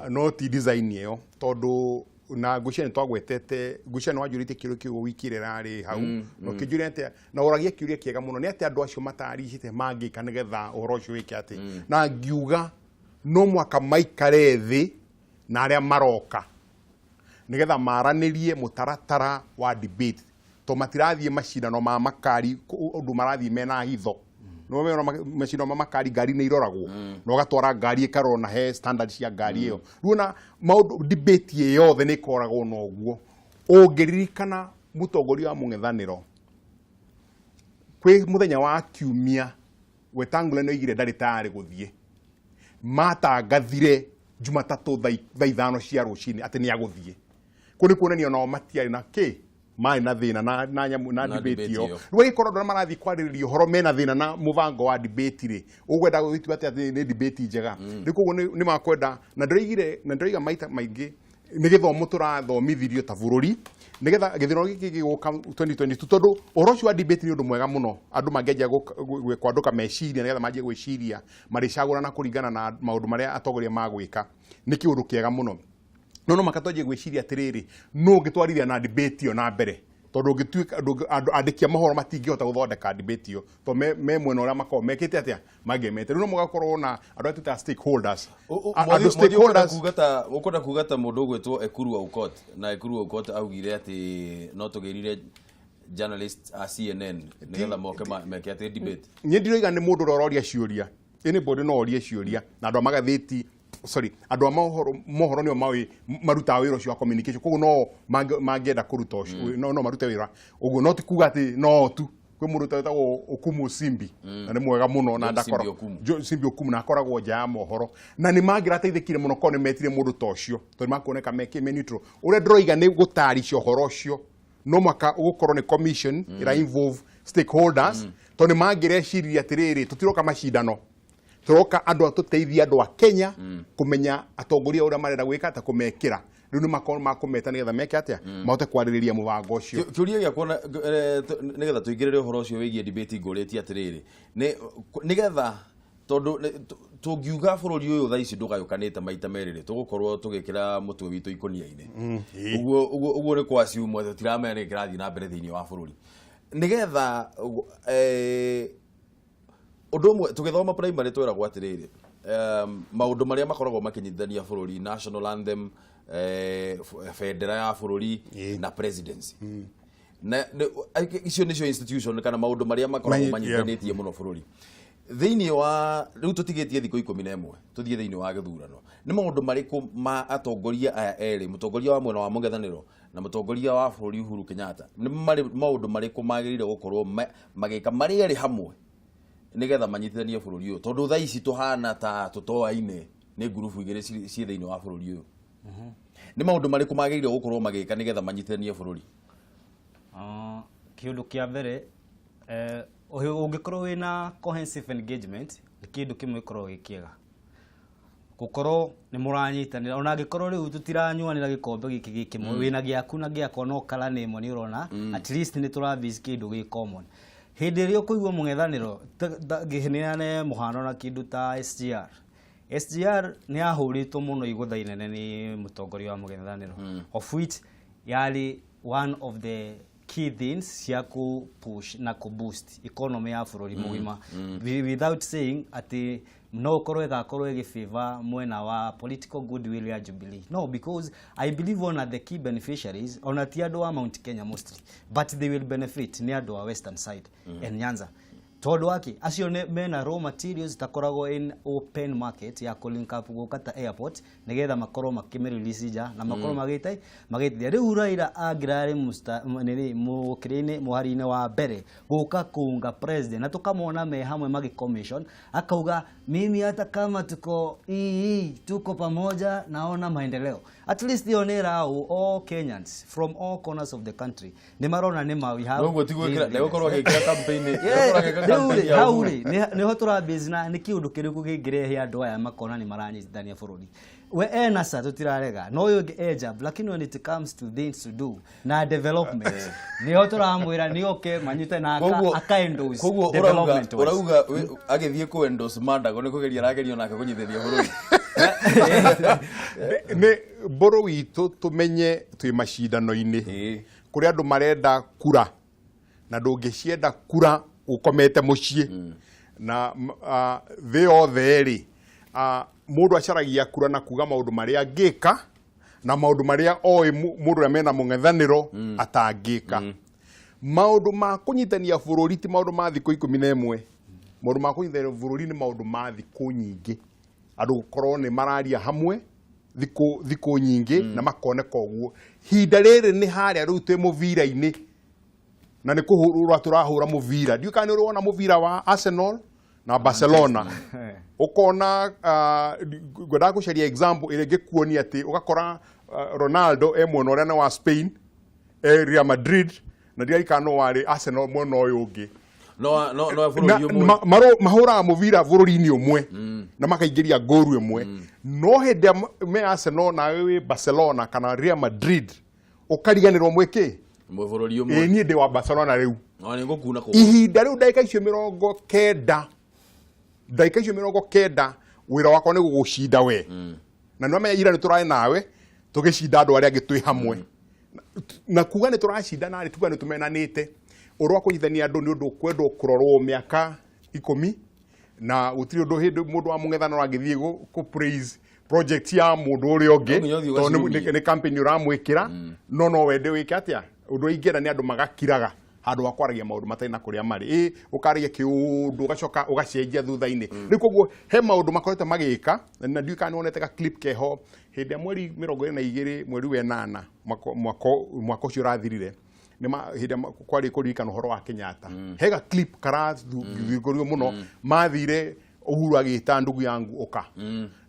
no ti design iyo tondu na ngucia twagwetete ngucia no wajurite kiru kiu wikire rari hau no kijurete na oragia kiuria kiega muno ni ati andu acio matarihite mangika nigetha uhoro ucio wiki ati na ngiuga no mwaka maikare thi na aria maroka nigetha maranirie mutaratara wa debate to matirathie macindano ma makari undu marathie mena hitho no me macindano ma makari ngari ni iroragwo no gatwara ngari ikarona he standard cia ngari iyo ruona maundu debate iyo yothe ni ikoragwo no guo ungiririkana mutongoria wa mung'ethaniro kwi muthenya wa kiumia Wetangula no igire ndaritari guthie matangathire Jumatatu thaa 5 cia rucini ati ni aguthie kuni kuonania no matiari na ki mai na thina na nyamu na debate yo we ikoro ndo marathi kwariririo horo mena thina na mubango wa debate ri ugwenda gwitu ati ni debate njega rikugo ni makwenda na ndoiga maita maingi ni githomo turathomithirio ta bururi nigetha githiro giki giguka 2022 tondu orocio wa debate ni undu mwega muno andu mangeja kwanduka meciria nigetha manjie gwiciria maricagura na kuringana na maundu maria atongoria magwika ni kiundu kiega muno no makatonje gwiciria atiriri no gitwarithia na debate yo na mbere tondu gituika andikia mahoro matingihota guthondeka debate yo to me mwena uria makao mekite atia magemete no mugakorwo na andu atuta stakeholders ukunda kugata mundu gwetwo Ekuru Aukot na Ekuru Aukot augire ati no tugirire journalist a CNN nigetha moke meke ati debate ni ndiroiga ni mundu rororia ciuria anybody no orie ciuria na andu magatheti andu a mohoro nio maruta wira ucio wa communication koguo no mangienda kuruta ucio no marute wira uguo no tikuga ati no tu kwi mundu tetagwo Okumu Simbi na ni mwega muno na ndakora Simbi Okumu na akoragwo nja ya mohoro na ni mangirateithikire muno ko ni metire mundu ta ucio to ni makuoneka meke neutral uria ndroiga ni gutaricia uhoro ucio no maka ugukorwo ni commission ira involve stakeholders to ni mangireciria atiriri tutiroka macindano turoka andu atuteithia andu a Kenya kumenya atongoria uria marenda gwika ta kumekira riu ni makometa nigetha meke atia mahote kwaririria mubango ucio kiuria gya kuona nigetha tuigirire uhoro ucio wigie debate ngureti atiriri nigetha tondu tungiuga bururi uyu thaici ndugayukanite maita meriri tugukorwo tugikira mutwe witu ikonia-ini uguo ni kwa ciumo tutiramenya kirathi na mbere thiini wa bururi nigetha undu mwe tugithoma primary twiragwo atiriri maundu maria makoragwo makinyithania bururi national anthem federal ya bururi na presidency na icio nicio institution kana maundu maria makoragwo manyithanitie muno bururi thiini wa riu tutigitie thiko 11 tuthie thiini wa githurano ni maundu mariku ma atongoria aya eri mutongoria wa mwena wa mung'ethaniro na mutongoria wa bururi Uhuru Kenyatta ni maundu mariku magirire gukorwo magika mari eri hamwe nigetha manyithanie bururi uyu tondu thaici tuhana ta tutoaine ni ngurubu igire cie thiini wa bururi uyu ni maundu mariku magirire gukorwo magika nigetha manyithanie bururi kiundu kia mbere ungikorwo wina cohesive engagement ni kindu kimwe korwo gikiega gukorwo ni muranyitanira ona gikorwo riu tutiranyuanira gikombe giki kimwe wina giaku na giakwa no kala ni mo ni urona at least ni turavis kindu gi common hindi rio kuigwa mung'ethaniro gihineane muhano na kindu ta SGR ni ahuritwo muno igutha inene ni mutongoria wa mung'ethaniro of which yali one of the key things cia ku push na ku boost economy ya bururi mugima without saying ati no korwe gakorwe gifavor mwena wa political goodwill ya Jubilee no because I believe one of the key beneficiaries on atiado wa Mount Kenya mostly but they will benefit near the western side and Nyanza tondu waki acio mena raw materials takoragwo in open market ya link up gukata airport nigetha makorwo makimerelease ja na makorwo magithia riu Raila agrari mukirine muharine wa mbere guka kunga president na tukamona me hamwe magi commission akauga mimi hata kama tuko pamoja naona maendeleo at least ionera all Kenyans from all corners of the country ni marona ni we have no gutigwikira leo korwo gikira campaign hauri ni hotura business ni kiundu kiriku gingirehe andu aya makona ni maranyithania bururi we enasa tutirarega no yo ejab lakini when it comes to things to do na development ni hotura amwira ni okay manyite na akaendose development urauga agithie ku endose mandago ni kugeria ragerio nake kunyithithia bururi ni boro witu tumenye twi macindano-ini kuri andu marenda kura na ndungicienda kura ukomete mucie na the othe ri mundu acaragia kura na kuga maundu maria ngika na maundu maria oi mundu amena mung'ethaniro atangika maundu ma kunyitania bururi ti maundu ma thiko 11 maundu ma kunyitania bururi ni maundu ma thiko nyingi andu gukorwo ni mararia hamwe thiko nyingi na makoneka uguo hinda riri ni haria riu twi muvira-ini na ni kuhurura turahura muvira ndiu kana urona muvira wa Arsenal na Barcelona ukona goda gucaria example ile gikuoni ati ugakora Ronaldo mwena uria wa Spain Real Madrid na ndia ikano wari Arsenal mwena uyu ungi no bururi umwe mahura muvira bururi-ini umwe na makaingiria ngoru imwe no hende me Arsenal na we Barcelona kana Real Madrid ukariganirwo mweke mwe bururi umwe ni ndi wa Barcelona riu no ni ngukuna ko ihinda riu dakika icio 90 dakika icio 90 wira wakwa ni gugucinda we na no menya ira ni turai nawe tugicinda andu aria ngitwi hamwe na kuga ni turacinda na ri tuga ni tumenanite urwa kunyithania andu ni undu kwendo kurorwo miaka 10 na utiri undu hindi mundu wa mungethano angithie ku praise project ya mundu uri ongi to ni campaign uramwikira no wende wike atia undu ingera ni andu magakiraga handu wa kwaragia maundu mataina kuria mari ukaragia kiundu ugacoka ugacenjia thutha-ini riu koguo he maundu makorete magika na ndiuka ni wonete ka clip keho hindi mweri 22 mweri wa 8 mwaka ucio urathirire nima hindi kwari kuririkana uhoro wa Kenyatta hega clip karathugorio muno mathire Uhuru agita ndugu yangu uka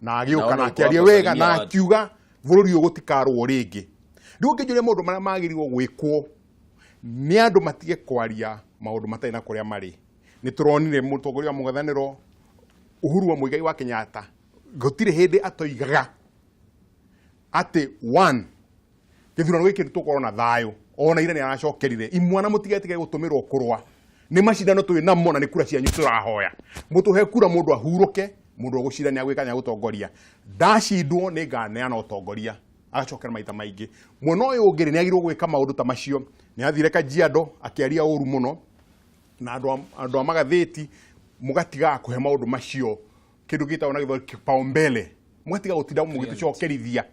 na agiuka na akiaria wega na akiuga bururi ugutikarwo ringi riu ngijuria maundu maria magirirwo gwikwo ni andu matige kwaria maundu mataina kuria mari ni turonire mutongoria wa mung'ethaniro Uhuru wa Muigai wa Kenyatta gutire hindi atoigaga ati githurano giki tukorwo na thayo ona ira ni aracokerire imwana mutigetige gutumirwo kurwa ni macindano twi namo na ni kura cianyu turahoya mutuhe kura mundu ahuruke mundu ugucirania gwikanya gutongoria ndacindwo ni nganeana utongoria agacokera maita maingi muno uyu ungiri ni agirwo gwika maundu ta macio ni athire Kajiado akiaria uru muno na andu a magatheti mugatiga kuhe maundu macio kindu gitao na githo kipaumbele mugatiga gutinda mugitucokerithia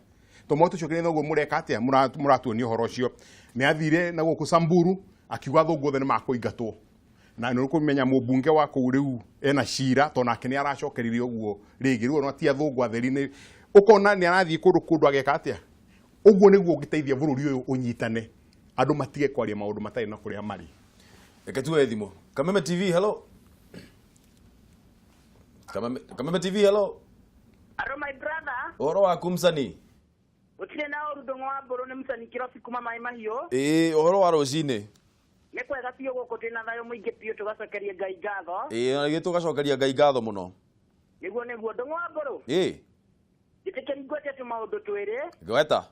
to mutucokerithia noguo mureka atia muratuonia uhoro ucio ni athire na guku Samburu akiuga thungu othe ni makuingatwo na no kumenya mubunge wa kuu riu ena cira to nake ni aracokeririe uguo ringi riu no atia thungu atheri-ini ukona ni arathie kundu ageka atia uguo niguo ungiteithia bururi uyu unyitane andu matige kwaria maundu matari na kuria mari reke tuwe thimo Kameme TV hello Kameme TV hello Hello my brother oro waku msani utire na urudongo wa boro ni msani kirofi kuma mai mahio oro wa rocine ni kwega pio goko tina thayo muingi pio tugacokeria Ngai ngatho na gitu gacokeria Ngai ngatho muno niguo ndongo wa boro gitikeri ngote tu maundu twiri gweta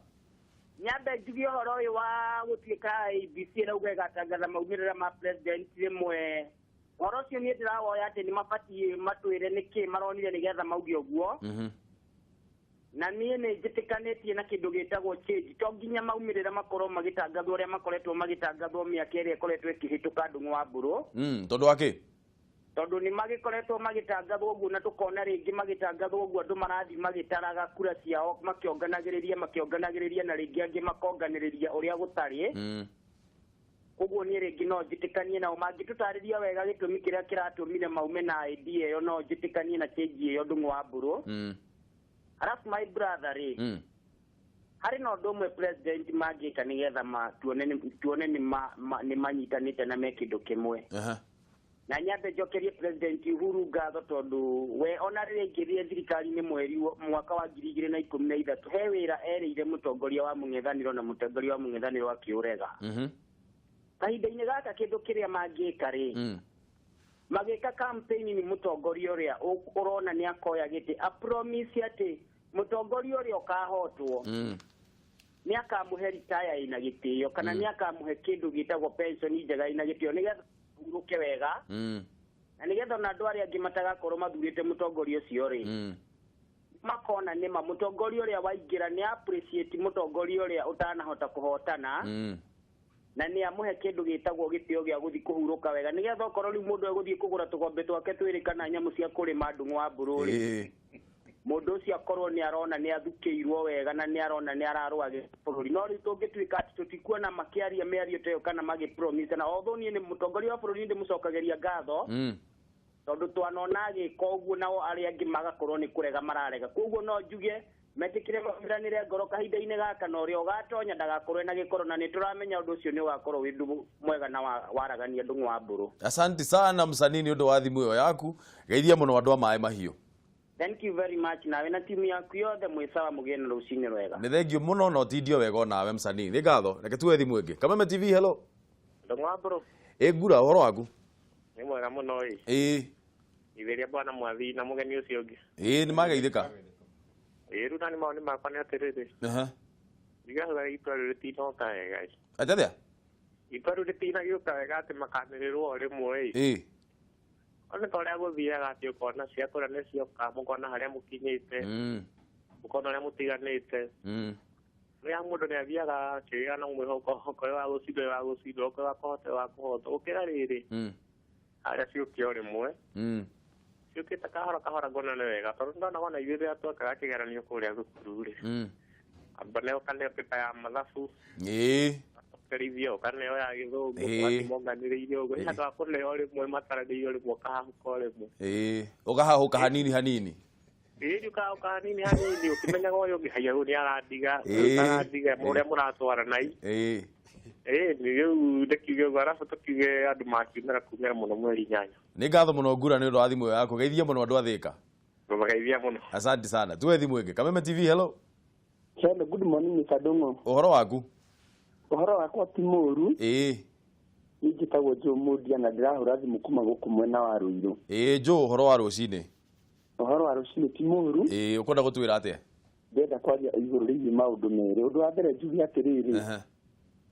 nyambe njugio horo uyu wa gutuika ABC na ugega tangatha maumirira ma president rimwe horo cio ni ndirawoya ati ni mabatie matwire niki maronire nigetha mauge uguo na niĩ nĩ njĩtĩkanĩtie na kĩndũ gĩtagwo change to nginya maumirĩra makorwo magitangathwo ũrĩa makoretwo magitangathwo mĩaka ĩrĩa ĩkoretwo ĩkĩhĩtũka ndung'u wa mbũrũ tondũ wa kĩ tondũ nĩ magĩkoretwo magitangathwo ũguo na tũkona rĩngĩ magitangathwo ũguo andũ marathiĩ magĩtaraga kura ciao makĩonganagĩrĩria na rĩngĩ angĩ makonganĩrĩria ũrĩa gũtarĩ koguo niĩ rĩngĩ no njĩtĩkanie nao mangĩtũtarĩria wega gĩtũmi kĩrĩa kĩratũmire maume na idea ĩyo no njĩtĩkanie na change ĩyo ndung'u wa mbũrũ Alafu my brother hari no ndomwe president magika nigetha tuone ni manyitanite na mekindu kimwe na nyambe njokerie president Uhuru ngatho tondu we ona ringirie thirikari ni mweri mwaka wa 2013 he wira erire mutongoria wa mung'ethaniro na mutongoria wa mung'ethaniro wa kiurega kahinda-ini gaka kindu kiria mangika magika campaign ni mutongoria uria urona ni akoya giti a promise ati mutongoria uria ukahotwo ni akamuhe retire ina gitio kana ni akamuhe kindu gitagwo pension njega ina gitio nigetha uruke wega na nigetha na andu aria angi matagakorwo mathurite mutongoria ucio makona nima mutongoria uria waingira ni appreciate mutongoria uria utanahota kuhotana na ni amuhe kindu gitagwo gitio gia guthi kuhuruka wega nigetha okorwo riu mundu eguthie kugura tugombe twake twiri kana nyamu cia kurima ndung'u wa mbũrũ mundu ucio akorwo ni arona ni athukiirwo wega na ni arona ni ararwaga bũrũri no riu tungituika ati tutikuona makiaria mĩario teyo kana magi promise na although ni mutongoria wa bũrũri ndi mucokageria ngatho tondu twanona agika ũguo nao aria angi magakorwo ni kurega mararega koguo no njuge metikire mabiranire ngoro kahinda-ini gaka na uria ugatonya ndagakorwo na gikoro na ni turamenya undu ucio ni ugakorwo wi ndu mwega na waragania ndung'u wa mbũrũ asante sana msanii ni undu wa thimu yo yaku geithia muno andu a maĩ mahiũ Thank you very much. Nawe na timu yaku yothe mwisawa mugene rucinĩ rwega. Nĩ thengio mũno no tindio wega onawe msanii. Nĩ ngatho. Reke tuwe thimũ ĩngĩ. Kameme TV, hello. Ndongwa bro. Ngura ũhoro waku? Nĩ mwega mũno ĩ. Itheria bwana mwathi na mugeni ũcio ũngĩ. Nĩ mageithĩka. Rĩu nani maoni makwa nĩ atĩrĩrĩ. Ndigaga itwarĩ rĩtinoka wega. Atĩa? Itwarĩ rĩtinagĩũka wega atĩ makanĩrĩrwo rĩmwe. Ona tũrĩa gũthiaga atĩ ũkona ciakũra nĩ cioka mũkona harĩa mũkinyĩte. Mũkona harĩa mũtiganĩte. Rĩrĩa mũndũ nĩ athiaga akĩgĩa na mwĩhoko wa gũcindwo wa kũhota gũkĩra rĩrĩ. Harĩa ciũkio rĩmwe. Ciũkĩte kahora ngona nĩ wega tondũ ndona wona ithuĩ rĩrĩa twekaga kĩgeranio kũrĩa thukuru-rĩ. Amba neo kaneo pepa ya mathabu. Karithio kaneo ya gĩthũngũ mwanganĩrĩire ũguo. Ĩna twakũneo rĩmwe mataranĩirio rĩmwe kahahuko rĩmwe. Ũkahahũka hanini hanini. Ukahahuka hanini hanini ũkĩmenyaga ũyũ ũngĩ haya nĩ arandiga ũrĩa mũratwarana. Nĩrĩu ndĩkiuge ũguo arabu tũkiuge andũ makiumĩra kumĩra mũno mweri 8. Nĩ ngatho mũno Ngura nĩ ũndũ wa thimũ yaku. Geithia mũno andũ a Thĩka. Tũmageithia mũno. Asante sana. Tuwe thimũ ĩngĩ. Kameme TV, hello. Hello, good morning Mr. Dongo. Ũhoro waku? Ũhoro wakwa ti mũru. Nĩnjĩtagwo Joe Mũndia na ndĩrahũra thimũ kuma gũkũ mwena wa Rũirũ. Joe, ũhoro wa rũcinĩ? Ũhoro wa rũcinĩ ti mũru. Ũkwenda gũtwĩra atĩa? Ndĩrenda kwaria igũrũ rĩgiĩ maũndũ merĩ. Ũndũ wa mbere njuge atĩrĩrĩ.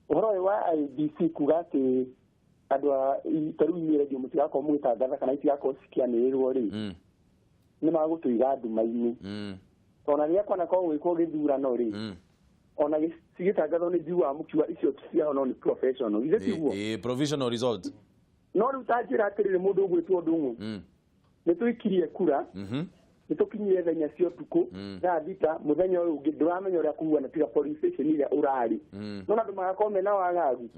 Ũhoro ũyũ wa IBC kuga atĩ andũ a tarĩu inyuĩ redio mũtigakorwo mũgĩtangatha kana itigakorwo cikĩanĩrĩrwo-rĩ, nĩ magũtũiga nduma-inĩ. Ona rĩrĩa kwanakorwo gwĩkwo gĩthurano-rĩ, ona cigĩtangathwo nĩ njiguaga mũkiuga icio ciao no nĩ professional. Githĩ tiguo? Provisional result. No rĩu ta njĩra atĩrĩrĩ mũndũ ũgwĩtwo Ndung'u. Nĩtũikirie kura. Nĩtũkinyire thenya cia ũtukũ thaa thita mũthenya ũyũ ũngĩ ndũramenya ũrĩa kuhuana tiga police station ĩrĩa ũrarĩ. No andũ magakorwo mena wagagu.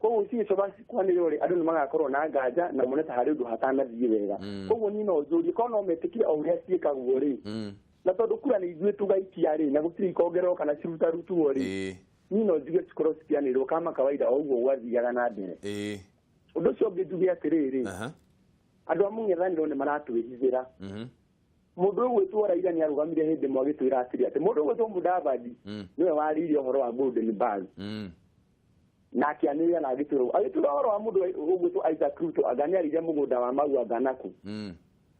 Koguo cigĩcoka cikwanĩrĩrwo-rĩ, andũ nĩmagakorwo na nganja na mone ta harĩ ũndũ hatanathiĩ wega. Koguo niĩ no njũrie korwo no metĩkire o ũrĩa ciĩkagwo-rĩ, na tondũ kura nĩ ithuĩ tũgaikia-rĩ na gũtirĩ ikongererwo kana cirutarutwo-rĩ, niĩ no njuge cikorwo cikianĩrĩrwo kama kawaida o ũguo gwathiaga na mbere. Ũndũ ũcio ũngĩ njuge atĩrĩrĩ, andũ a mũng'ethanĩro nĩ maratwĩhithĩra. Mũndũ ũgwĩtwo Raila nĩ arũgamire hĩndĩ ĩmwe agĩtwĩra atĩrĩ mũndũ ũgwĩtwo Mudavadi nĩwe waririe ũhoro wa Golden Bag na akĩanĩrĩra na agĩtwĩra ũhoro wa mũndũ ũgwĩtwo Isaac Ruto anga nĩarire mũgũnda wa Mau anga naku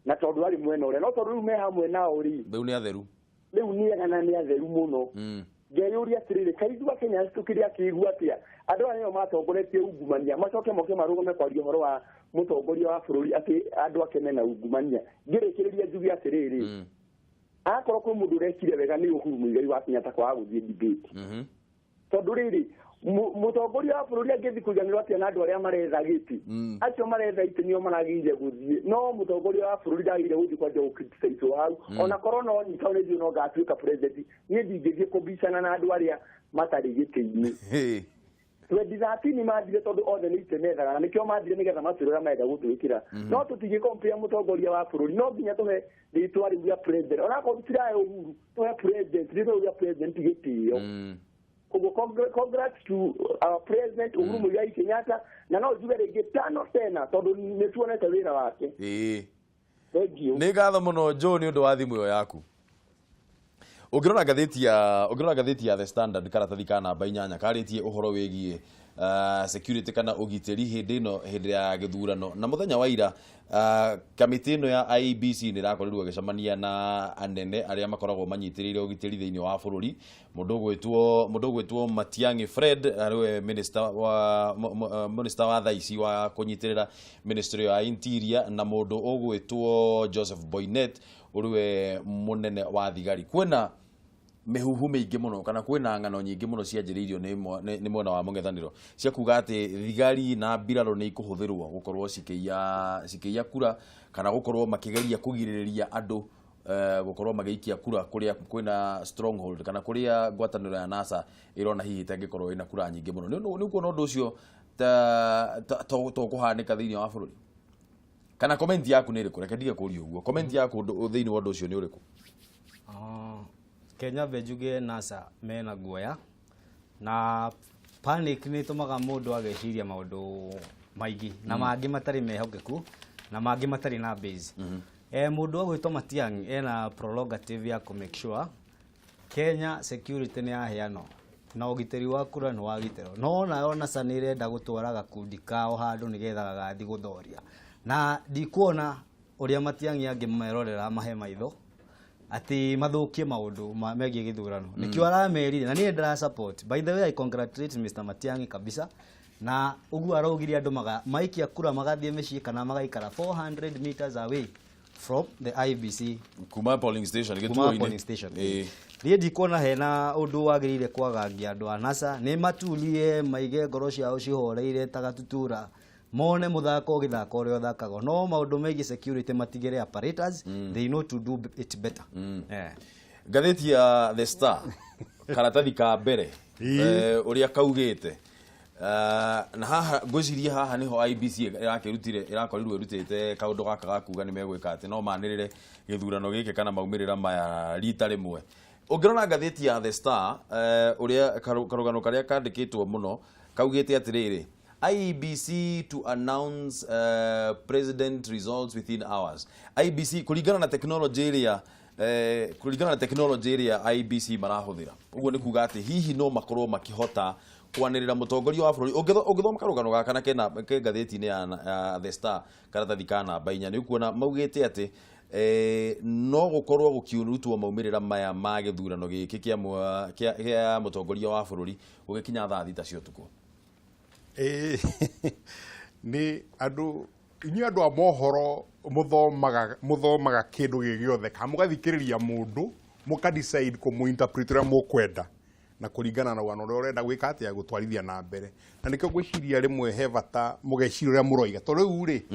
na tondũ arĩ mwena ũrĩa no tondũ rĩu me hamwe nao-rĩ, rĩu nĩ atheru, rĩu nĩ na nĩ atheru mũno. Ngeyũria atĩrĩrĩ, kaithua Kenya tũkĩrĩa kĩigua atĩa andũ aya nĩo matongoretie ungumania macoke moke marũgame kwaria ũhoro wa mũtongoria wa bũrũri atĩ andũ ake mena ungumania. Ngĩrĩkĩrĩria njuge atĩrĩrĩ, akorwo kwĩ mũndũ ũrekire wega nĩ Uhuru Mũigai wa Kenyatta kwaga gũthiĩ debate. Tondũ rĩrĩ mũtongoria wa bũrũri angĩthiĩ kũiganĩrwo atĩa na andũ arĩa maretha gĩtĩ, acio maretha itĩ nĩo maragĩrĩire gũthiĩ, no mũtongoria wa bũrũri ndagĩrĩire gũthiĩ kwanja gũkriticize hau. Ona korwo no nyitwo nĩ ithuĩ no ngatuĩka president, niĩ ndingĩthiĩ kũbicana na andũ arĩa matarĩ gĩtĩ-inĩ. 2013 mathire tondũ othe nĩ itenethaga na nĩkĩo mathire nĩgetha matwĩre ũrĩa marenda gũtwĩkĩra. No tũtingĩ compare mũtongoria wa bũrũri, no nginya tũhe rĩtwa rĩu rĩa president. Onakorwo tũtirahe Uhuru, tũhe president, rĩtwa rĩu rĩa president gĩtĩo. Koguo congrats to our president Uhuru Mũigai Kenyatta, na no njuge rĩngĩ tano tena tondũ nĩ tuonete wĩra wake. Thank you. Nĩ ngatho mũno Joe nĩ ũndũ wa thimũ ĩyo yaku. Ũngĩrora ngathĩti ya The Standard karatathi ka namba 8 karĩtie ũhoro wĩgiĩ security kana ũgitĩri hĩndĩ ya gĩthurano, na mũthenya wa ira kamĩtĩ ĩno ya IEBC nĩ ĩrakorirwo ĩgĩcemania na anene arĩa makoragwo manyitĩrĩire ũgitĩri thĩinĩ wa bũrũri. Mũndũ ũgwĩtwo Matiang'i Fred arĩwe minister wa thaici wa kũnyitĩrĩra ministry ya interior, na mũndũ ũgwĩtwo Joseph Boynet ũrĩwe mũnene wa thigari. Kwĩna mehuhu mĩingĩ mũno kana kwĩna ng'ano nyingĩ mũno cianjĩrĩirio nĩ mwena wa mũng'ethanĩro cia kuga atĩ thigari na mbirarũ nĩ ikũhũthĩrwo gũkorwo cikĩiya kura kana gũkorwo makĩgeria kũgirĩrĩria andũ gũkorwo magĩikia kura kũrĩa kwĩna stronghold kana kũrĩa ngwatanĩro ya NASA ĩrona hihi ĩtangĩkorwo ĩna kura nyingĩ mũno. Nĩ kuona ũndũ ũcio tũkũhanĩka thĩinĩ wa bũrũri, kana comment yaku nĩ ĩrĩkũ? Reke ndige kũũria ũguo, comment yaku thĩinĩ wa ũndũ ũcio nĩ ũrĩkũ? Kenya venjuge NASA mena guoya na panic nĩ tũmaga mũndũ ageciria maũndũ maingĩ na mangĩ matarĩ mehokeku na mangĩ matarĩ na base. Mundu agwitwo Matiang'i ena prerogative ya make sure Kenya security ni yaheano na ugiteri wa kura ni wagitero no nayo NASA ni irenda gutwara gakundi kao handu nigetha gagathi guthoria na ndikuona uria Matiang'i angimerorera mahe maitho ati mathukie maundu megie githurano nikio aramerire na ni ndira support. By the way, I congratulate Mr. Matiang'i kabisa na ugu araugiria andu maikia kura magathie micii kana magaikara 400 meters away from the IBC kuma polling station Rie ndikuona hena undu wagirire kwagagia andu a NASA ni matulie maige ngoro ciao cihoreire tagatutura mone muthako githako rio thakago no maundu megie security matigere apparatus they know to do it better. Ngatheti ya The Star karatathi ka mbere uria kaugite na haha ngociria haha niho IBC irakorirwo irutite kaundu gaka gakuga ni megwika ati no manirire githurano gike kana maumirira maya rita rimwe. Ungirona ngatheti ya The Star uria karugano karia kandikitwo muno kaugite atiriri IBC to announce president results within hours. IBC kulingana na technology area IBC marahuthira uguo ni kuga ati hihi no makorwo makihota kwanirira mutongoria wa bururi ugithoma karugano gaka na ke ngatheti-ini ya The Star karatathi kana bainya ni kuona maugite ati no gukorwo gukiurutwo maumirira maya ma githurano giki kia mutongoria wa bururi ugikinya thaa thita cia utuku. Ni andu inyu andu a mohoro muthomaga kindu gigiothe ka mugathikiriria mundu mukadecide kumuinterpret uria mukwenda na kuringana na wano uria urenda gwika atia gutwarithia na mbere na nikyo gwiciria rimwe he bata mugeciria uria muroiga to riu ri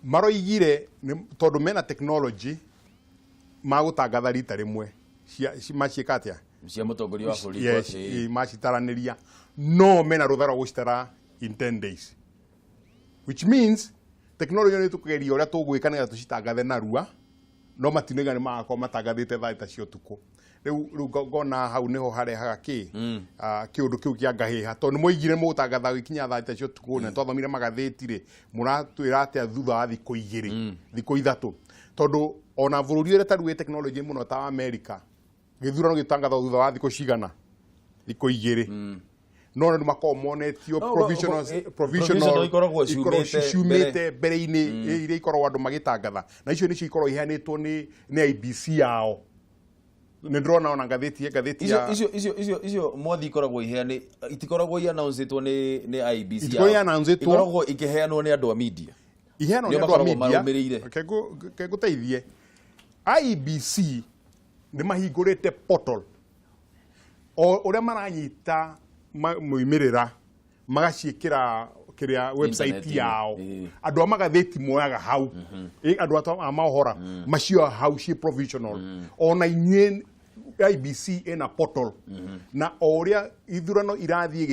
maroigire tondu mena technology magutangatha rita rimwe maciika atia cia mutongoria wa bururi yes macitaraniria no mena ruthara gucitara in 10 days, which means technology ni tukugeria uria tugwika nigetha tucitangathe narua no matinega ni magako matangathite thaa ita cio tuku riu ngona hau niho harehaga kiundu kiu kia ngahiha tondu moigire mugutangatha gikinya thaa ita cio tuku na twathomire magatheti ri muratwira atia thutha wa thiku igiri thiku ithatu tondu ona bururi uria taruwe technology muno ta America githurano gitangatha thutha wa thiku cigana thiku igiri no ndu makoo monetio provisional ikorwo ciumite mbere-ini iria ikorwo andu magitangatha na icio nicio ikorwo iheanitwo ni IBC yao ni ndrona ona ngatheti ya icio mothi ikoragwo iheani itikoragwo iannounceitwo ni IBC ikoragwo ikiheanwo ni andu a media iheanwo ni andu a media keguteithie IBC ni mahingurite portal o uria maranyita muimirira magaciikira kiria website yao andu a magatheti moyaga hau andu a mahora macio hau ci provisional ona inye IBC ena portal na oria ithurano irathie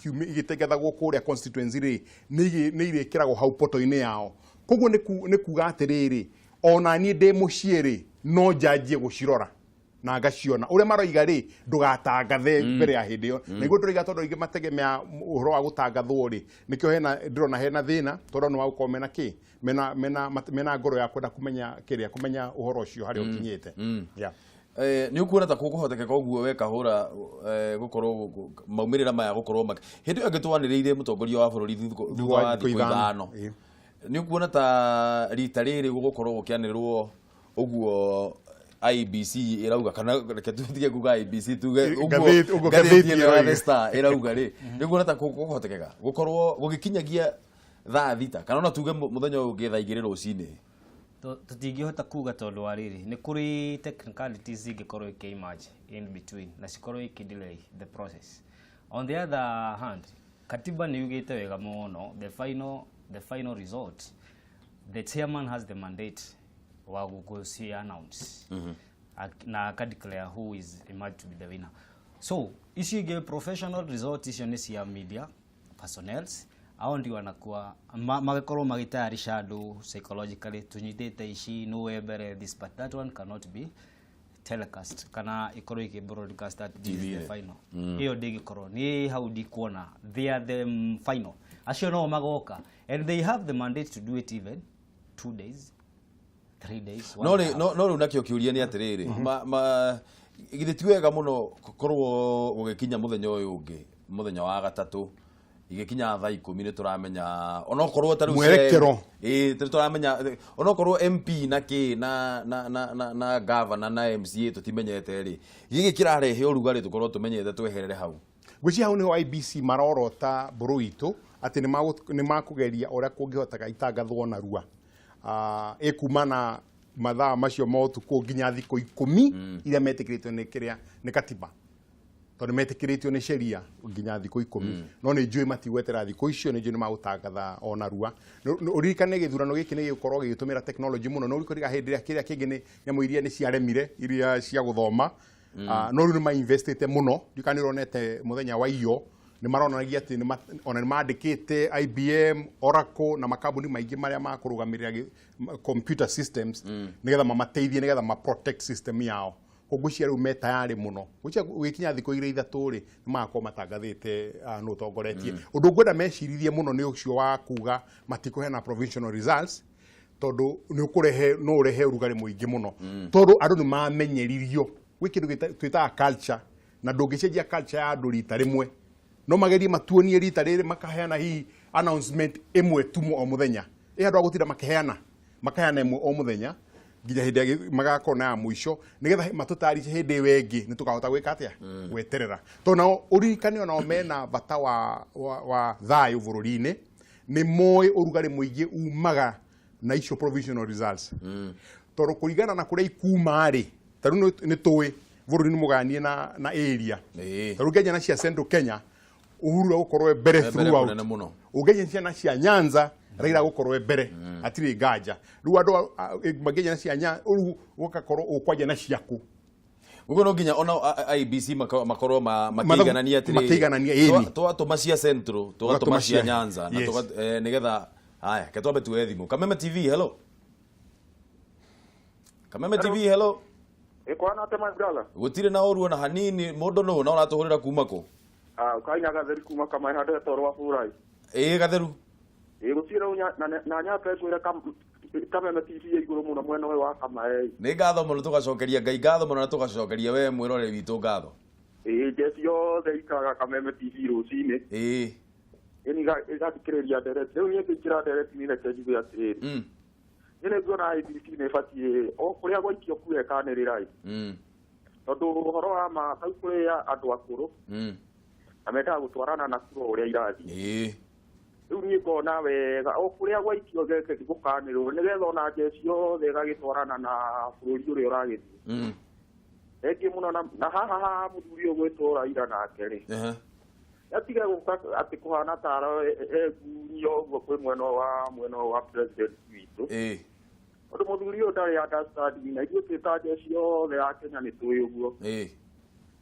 igitengethagwo kuria constituency ri ni irekiragwo hau portal-ini yao koguo ni kuga atiriri ona ni ndi muciiri no njajie gucirora na ngaciona uria maroiga ri ndugatangathe mbere ya hindi yo niguo nduriga tondu ingi mategemea uhoro wa gutangathwo ri nikio hena ndirona hena thina tondu no wagukomena ki mena ngoro ya kwenda kumenya uhoro ucio hari ukinyite ni ukuona ta kuguhotekeka uguo weka hura gukorwo maumirira maya gukorwo hindi yo ngitwaniriire mutongoria wa bururi thutha wa thiku ithano ni ukuona ta rita riri gukorwo gukianirwo uguo IBC irauga kana reke tuthige kuga IBC tuge uguo ngatheti ya The Star irauga ri niguo ta kuhotekeka gukorwo gugikinyagia thaa thita kana no tuge muthenya ungi thaa igiri rucini tutingihota kuga tondu wa riri ni kuri technicalities ingikorwo ikiemerge in between na cikorwo ikidelay the process. On the other hand, katiba ni yugite wega muno the final result the chairman has the mandate wa gukusi announce na declare who is emerged to be the winner. So issue ge professional result issue ni cia media personnels au ndio wanakuwa magakorwo magitayarisha andu psychologically tunyitite ici no webere this but that one cannot be telecast kana ikorwo iki broadcast at the final hiyo ndigikorwo ni how di kuona they are the final acio no magoka and they have the mandate to do it even 2 days 3 days. No riu nakio kiuria ni atiriri githĩ ti wega mũno korwo gũgĩkinya mũthenya ũyũ ũngĩ mũthenya wa gatatu igĩkinya thaa 10 nĩ tũramenya onokorwo ta rĩu mwerekero tũramenya onokorwo MP na governor na MCA tũtimenyete rĩ gĩkĩ kĩrarehe ũrugarĩ tũkorwo tũmenyete tweherere hau gwĩciria hau nĩho IBC marorota mbũrũ itũ atĩ nĩ makũgeria ũrĩa kũngĩhoteka itangathwo narua ĩkumana mathaa macio ma ũtukũ nginya thikũ 10 iria metĩkĩrĩtwo nĩ katiba tondũ metĩkĩrĩtwo nĩ sheria nginya thikũ 10 no nĩ njũĩ matigwetera thikũ icio nĩ njũĩ nĩ magũtangatha o narua ũririkane gĩthurano gĩkĩ nĩ gĩgũkorwo gĩgĩtũmĩra technology mũno no ũrikũrĩga hĩndĩ ĩrĩa kĩrĩa kĩngĩ nĩ nyamũ iria nĩ ciaremire iria cia gũthoma no rĩu nĩ mainvestĩte mũno ndikani ronete mũthenya wa iyo nĩ maronanagia atĩ ona nĩ mandĩkĩte IBM Oracle na makambuni maingĩ marĩa makũrũgamĩrĩra computer systems nĩgetha mamateithie nĩgetha ma protect system yao kũgucia rĩu metayarĩ mũno gũkinya thikũ 2-3 rĩ nĩ magakorwo matangathĩte nũ ũtongoretie ũndũ ngwenda mecirithie mũno nĩ ũcio wa kuga matikũheana provisional results tondũ nĩ ũkũrehe no ũrehe ũrugarĩ mũingĩ mũno tondũ andũ nĩ mamenyeririo gwĩ kĩndũ twĩtaga culture na ndũngĩcenjia culture ya andũ rita rĩmwe no magerie matuonie rita rĩrĩ makaheana hii announcement ĩmwe tu o mũthenya andũ agũtira makaheana ĩmwe o mũthenya nginya hĩndĩ magakorwo na ya mũico nĩgetha matũtarĩrie hĩndĩ ĩyo ĩngĩ nĩ tũkahota gwĩka atĩa gweterera tondũ nao ũririkane onao mena bata wa thayũ bũrũri-inĩ nĩ moĩ ũrugarĩ mũingĩ umaga na icio provisional results tondũ kũringana na kũrĩa ikuma-rĩ tarĩu nĩ tũĩ bũrũri nĩ mũganie na area tarĩu Kenya na cia Central Kenya Uhuru gũkorwo mbere throughout ũgenyia ciana cia Nyanza Raila gũkorwo mbere atirĩ nganja rĩu andũ magenya na cia Nyanza rĩu gũgakorwo ũkwanja na ciaku ũguo no nginya ona IBC makorwo makĩiganania atĩrĩ twatũma cia Central tũgatũma cia Nyanza na nĩgetha haya ketwambe tuoe thimũ Kameme TV hello Kameme TV hello Ekwana atema brother gũtirĩ na ũru ona hanini mũndũ no ũratũhũrĩra kuma kũ kaina gatheru kuma kama hande toro wa furai gatheru gũtirĩ na nyata kwĩra Kameme TV igũrũ mũno mwena wa kama nĩ ngatho mũno tũgacokeria Ngai ngatho mũno na tũgacokeria we mwĩrore witũ ngatho jesio theikaga Kameme TV rũcinĩ eni igathikĩrĩria direct rĩu niĩ ngĩkĩra direct nĩ reke njuge atĩrĩrĩ nĩ nguona IBC nĩ batiĩ o kũrĩa gwaikio kuekanĩrĩra tondũ ũhoro wa ma kau kũrĩa andũ akũrũ na mendaga gũtwarana na kuro ũrĩa irathiĩ rĩu niĩ ngona wega o kũrĩa gwaikio gũkanĩrwo nĩgetha ona njeci yothe ĩgagĩtwarana na bũrũri ũrĩa ũragĩthiĩ rĩngĩ mũno na haha mũthuri ũgwĩtwo Raila nake-rĩ atige gũka atĩ kũhana taro egunio ũguo kwĩ mwena wa president witũ ũndũ mũthuri ũyũ ndarĩ understanding na ithuĩ twĩta njeci yothe ya Kenya nĩ tũĩ ũguo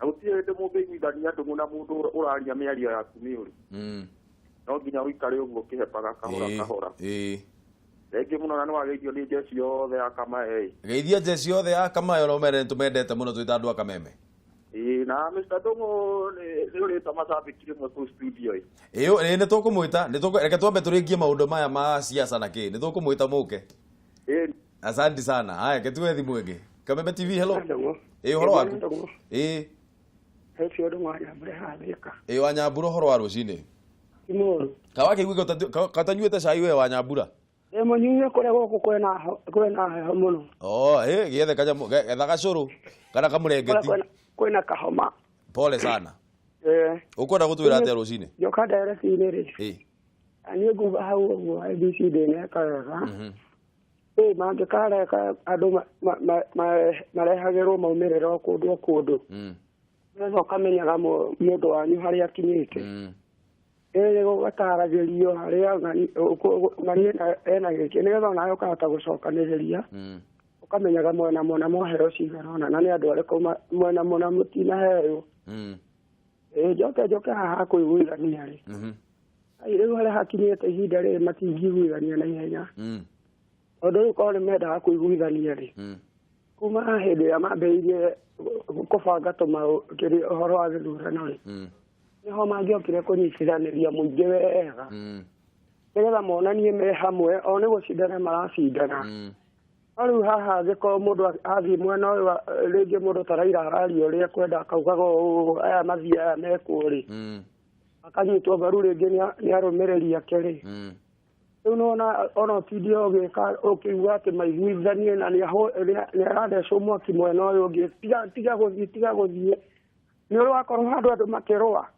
na gũtirĩ hĩndĩ mũngĩiguithania andũ na mũndũ ũraria mĩario yaku nĩ ũrĩ no nginya ũikare ũguo ũkĩhepaga kahora rĩngĩ mũno na nĩwageithio nĩ njeci yothe ya Kameme geithia njeci yothe ya Kameme no mere nĩtũmendete mũno twĩta andũ a Kameme na Mr. Dongo nĩ ũrĩta macambĩki rĩmwe kũu studio nĩ tũkũmwĩta reke twambe tũrĩngie maũndũ maya ma siasa na kĩ nĩ tũkũmwĩta mũke asante sana haya ketue thimũ ĩngĩ Kameme TV hello ũhoro waku Hecio ndo mwanya mbere hathika wa Nyambura ũhoro wa rũcinĩ kawakĩigua katanyuĩte cai we wa Nyambura mũnyuie kũrĩa gũkũ kwĩna heho mũno gĩethe kanyamũ getha gacũrũ kana kamũrengeti kwĩna kahoma pole sana ũkwenda gũtwĩra atĩa rũcinĩ njoka direct-inĩ rĩ niĩ nguga hau ũguo IBC ndĩneka wega mangĩkareka andũ marehagĩrwo maumĩrĩra kũndũ nĩgetha ũkamenyaga mũndũ wanyu harĩa akinyĩte gũgataragĩrio harĩa ng'ani ena gĩkĩ nĩgetha onawe ũkahota gũcokanĩrĩria ũkamenyaga mwena moheo cigana ona na nĩ andũ arĩkũ mwena mũtinaheo njoke haha kũiguithania rĩ rĩu harĩa hakinyĩte ihinda rĩrĩ matingĩiguithania na ihenya tondũ rĩu korwo nĩ mendaga kũiguithania rĩ kuma hĩndĩ ĩrĩa mambĩrĩirie kũbanga ũhoro wa gĩthurano rĩ nĩho mangĩokire kũnyitithanĩria mũingĩ wega nĩgetha monanie me hamwe o nĩ gũcindana maracindana Aru haha giko mundu athi mwena uyu ringi mundu taraira arario ria kwenda akaugaga aya mathia meko ri akanyitwo mbaru ringi ni arumiriri ake ri riu nona ona video gika ukiuga ati maiguithanie na ni arathecwo mwaki mwena uyu ungi tiga guthie ni urakorwo handu andu makirwa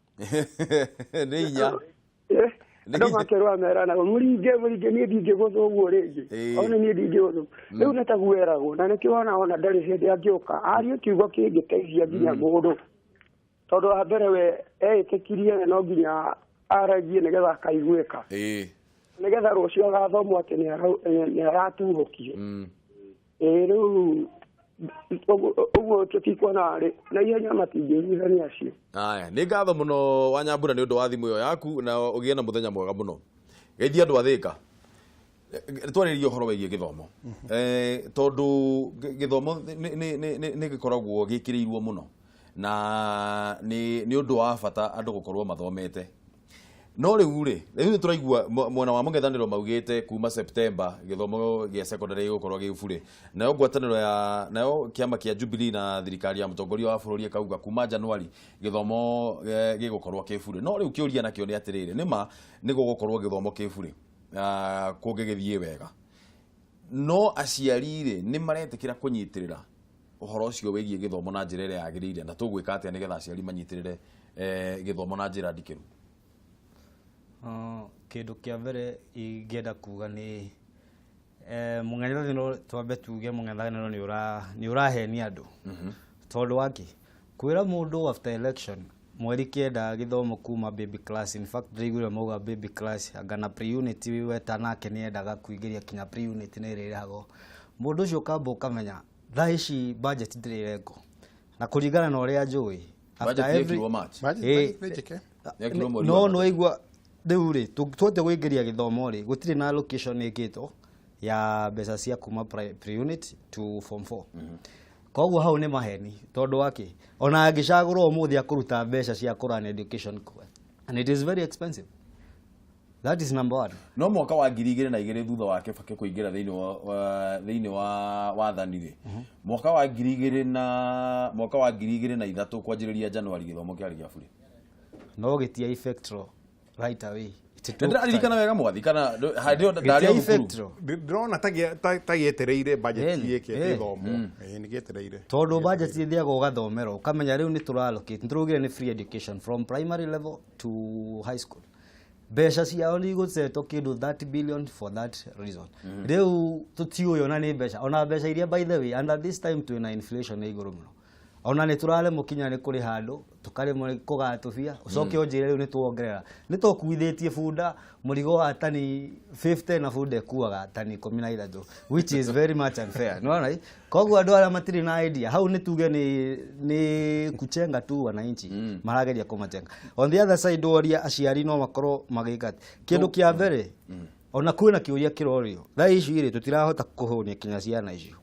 ni inya ndo makerwa mera na muringe ni ndinge guthuguo ringi ona ni ndinge guthu riu netagueragwo na nikiona ona ndari hindi angioka ario kiugo kingiteithia nginya mundu tondu wa mbere we etikirie no nginya aragie nigetha akaiguika nigetha rucio agathomwo ati ni aratugukio riu uguo tutikuona na ihenya matingĩnyihania acio. Aya nĩ ngatho mũno Wanyambura nĩ ũndũ wa thimũ ĩyo yaku na ũgĩe na mũthenya mwega mũno. Geithia andũ athĩka. Twarĩrie ũhoro wĩgiĩ gĩthomo. Tondũ gĩthomo nĩ gĩkoragwo gĩkĩrĩirwo mũno na nĩ ũndũ wa bata andũ gũkorwo mathomete. No rĩu nĩ tũraigua mwena wa mũng'ethanĩro maugĩte kuma September gĩthomo gĩa secondary gĩgũkorwo gĩ bure. Nayo ngwatanĩro ya nayo kĩama kĩa Jubilee na thirikari ya mũtongoria wa bũrũri akauga kuma January gĩthomo gĩgũkorwo kĩ bure. No rĩu kĩũria nakĩo nĩ atĩrĩrĩ nĩma nĩ gũgũkorwo gĩthomo kĩ bure kũngĩgĩthiĩ wega. No aciari nĩ maretĩkĩra kũnyitĩrĩra ũhoro ũcio wĩgiĩ gĩthomo na njĩra ĩrĩa yagĩrĩire na tũgwĩka atĩa nĩgetha aciari manyitĩrĩre gĩthomo na njĩra ndikĩru. Kindu kia mbere ingĩenda kuga ni mũng'ethanĩro twambe tuge mũng'ethanĩro ni ũrahenia andũ tondu waki kwĩra mũndũ after election mweri kenda gĩthomo kuma baby class in fact ndĩraiguire mauga baby class angana pre-unit weta nake nĩendaga kuingĩria kinya pre-unit nĩ ĩrĩrĩhagwo mũndũ ũcio kamba ũkamenya thaa ici budget ndĩrĩrengwo na kũringana na ũrĩa njũĩ after every no waigua riu ri twote gwĩngĩria gĩthomo ri gũtirĩ na allocation ĩkĩtwo ya mbeca cia kuma pre-unit to form 4 koguo hau nĩ maheni tondu waki ona angĩcagũrwo ũmũthĩ akũruta mbeca cia kũrana education and it is very expensive. That is number one. No mwaka wa 2002 thutha wa Kibaki kũingĩra thĩinĩ wa wathani ri mwaka wa 2003 kwanjĩrĩria January gĩthomo kĩarĩ gĩa bure. No gĩtia effect right away. Ndirikana wega mwathi kana ndarĩ thukuru. Ndĩrona tagĩetereire budget yake gĩthomo nĩ gĩetereire. Tondu budget ĩthiaga ũgathomera ũkamenya rĩu nĩ tũrallocate nĩtũrugire nĩ free education from primary level to high school. Mbeca ciao nĩ igũcetwo kĩndũ 30 billion for that reason. Rĩu tũtiũĩ ona nĩ mbeca ona mbeca iria by the way under this time twĩna inflation nĩ igũrũ mũno. Ona nĩ turale mukinya nĩ kũrĩ handũ tukaremwo kũgatũbia ucoke onjire rĩu nĩ tuongerera nĩ tũkuithĩtie bunda mũrigo wa tani 50 na bunda ĩkuaga tani 13 which is very much unfair no right koguo andũ arĩa matirĩ na idea hau nĩ tuge nĩ kuchenga tu wananchi marageria kũmatenga. On the other side oria aciari no makorwo magĩka kĩndũ kĩa mbere ona kwĩna kĩũria kĩrorio thaa ici rĩ tũtirahota kũhũnia kinya ciana icio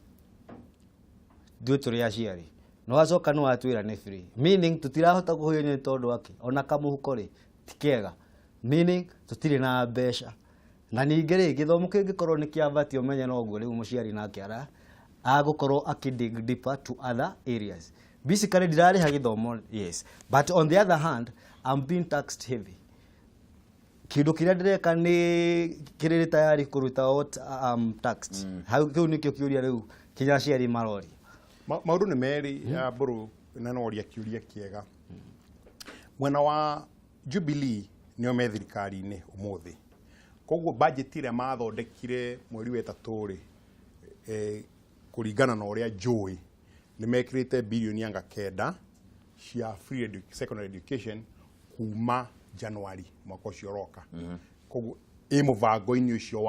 ndio tũrĩ aciari no acoka no atwira nĩ free meaning tutirahota kuhoyania tondu wake ona kamuhuko ri tikega meaning tutirĩ na mbeca na ningĩ rĩ gĩthomo kĩngĩkorwo nĩ kĩabatio ũmenye no guo rĩu mũciari nake agũkorwo akidig deeper to other areas basically ndirarĩha gĩthomo yes but on the other hand I'm being taxed heavy kĩndũ kĩrĩa ndĩreka nĩ kĩrĩ tayari kũruta what I'm taxed hau kĩu nĩkĩo kĩũria rĩu kinya aciari maroria. Maundu nĩ meri ya mburu na noria kiuria kiega mwena wa Jubilee nĩo me thirikari-inĩ ũmũthĩ koguo budget ĩrĩa mathondekire mweri wetatũ rĩ kũringana na ũrĩa njũĩ nĩ mekĩrĩte bilioni anga 9 cia free secondary education kuma January mwaka ũcio ũroka koguo mũbango-inĩ ũcio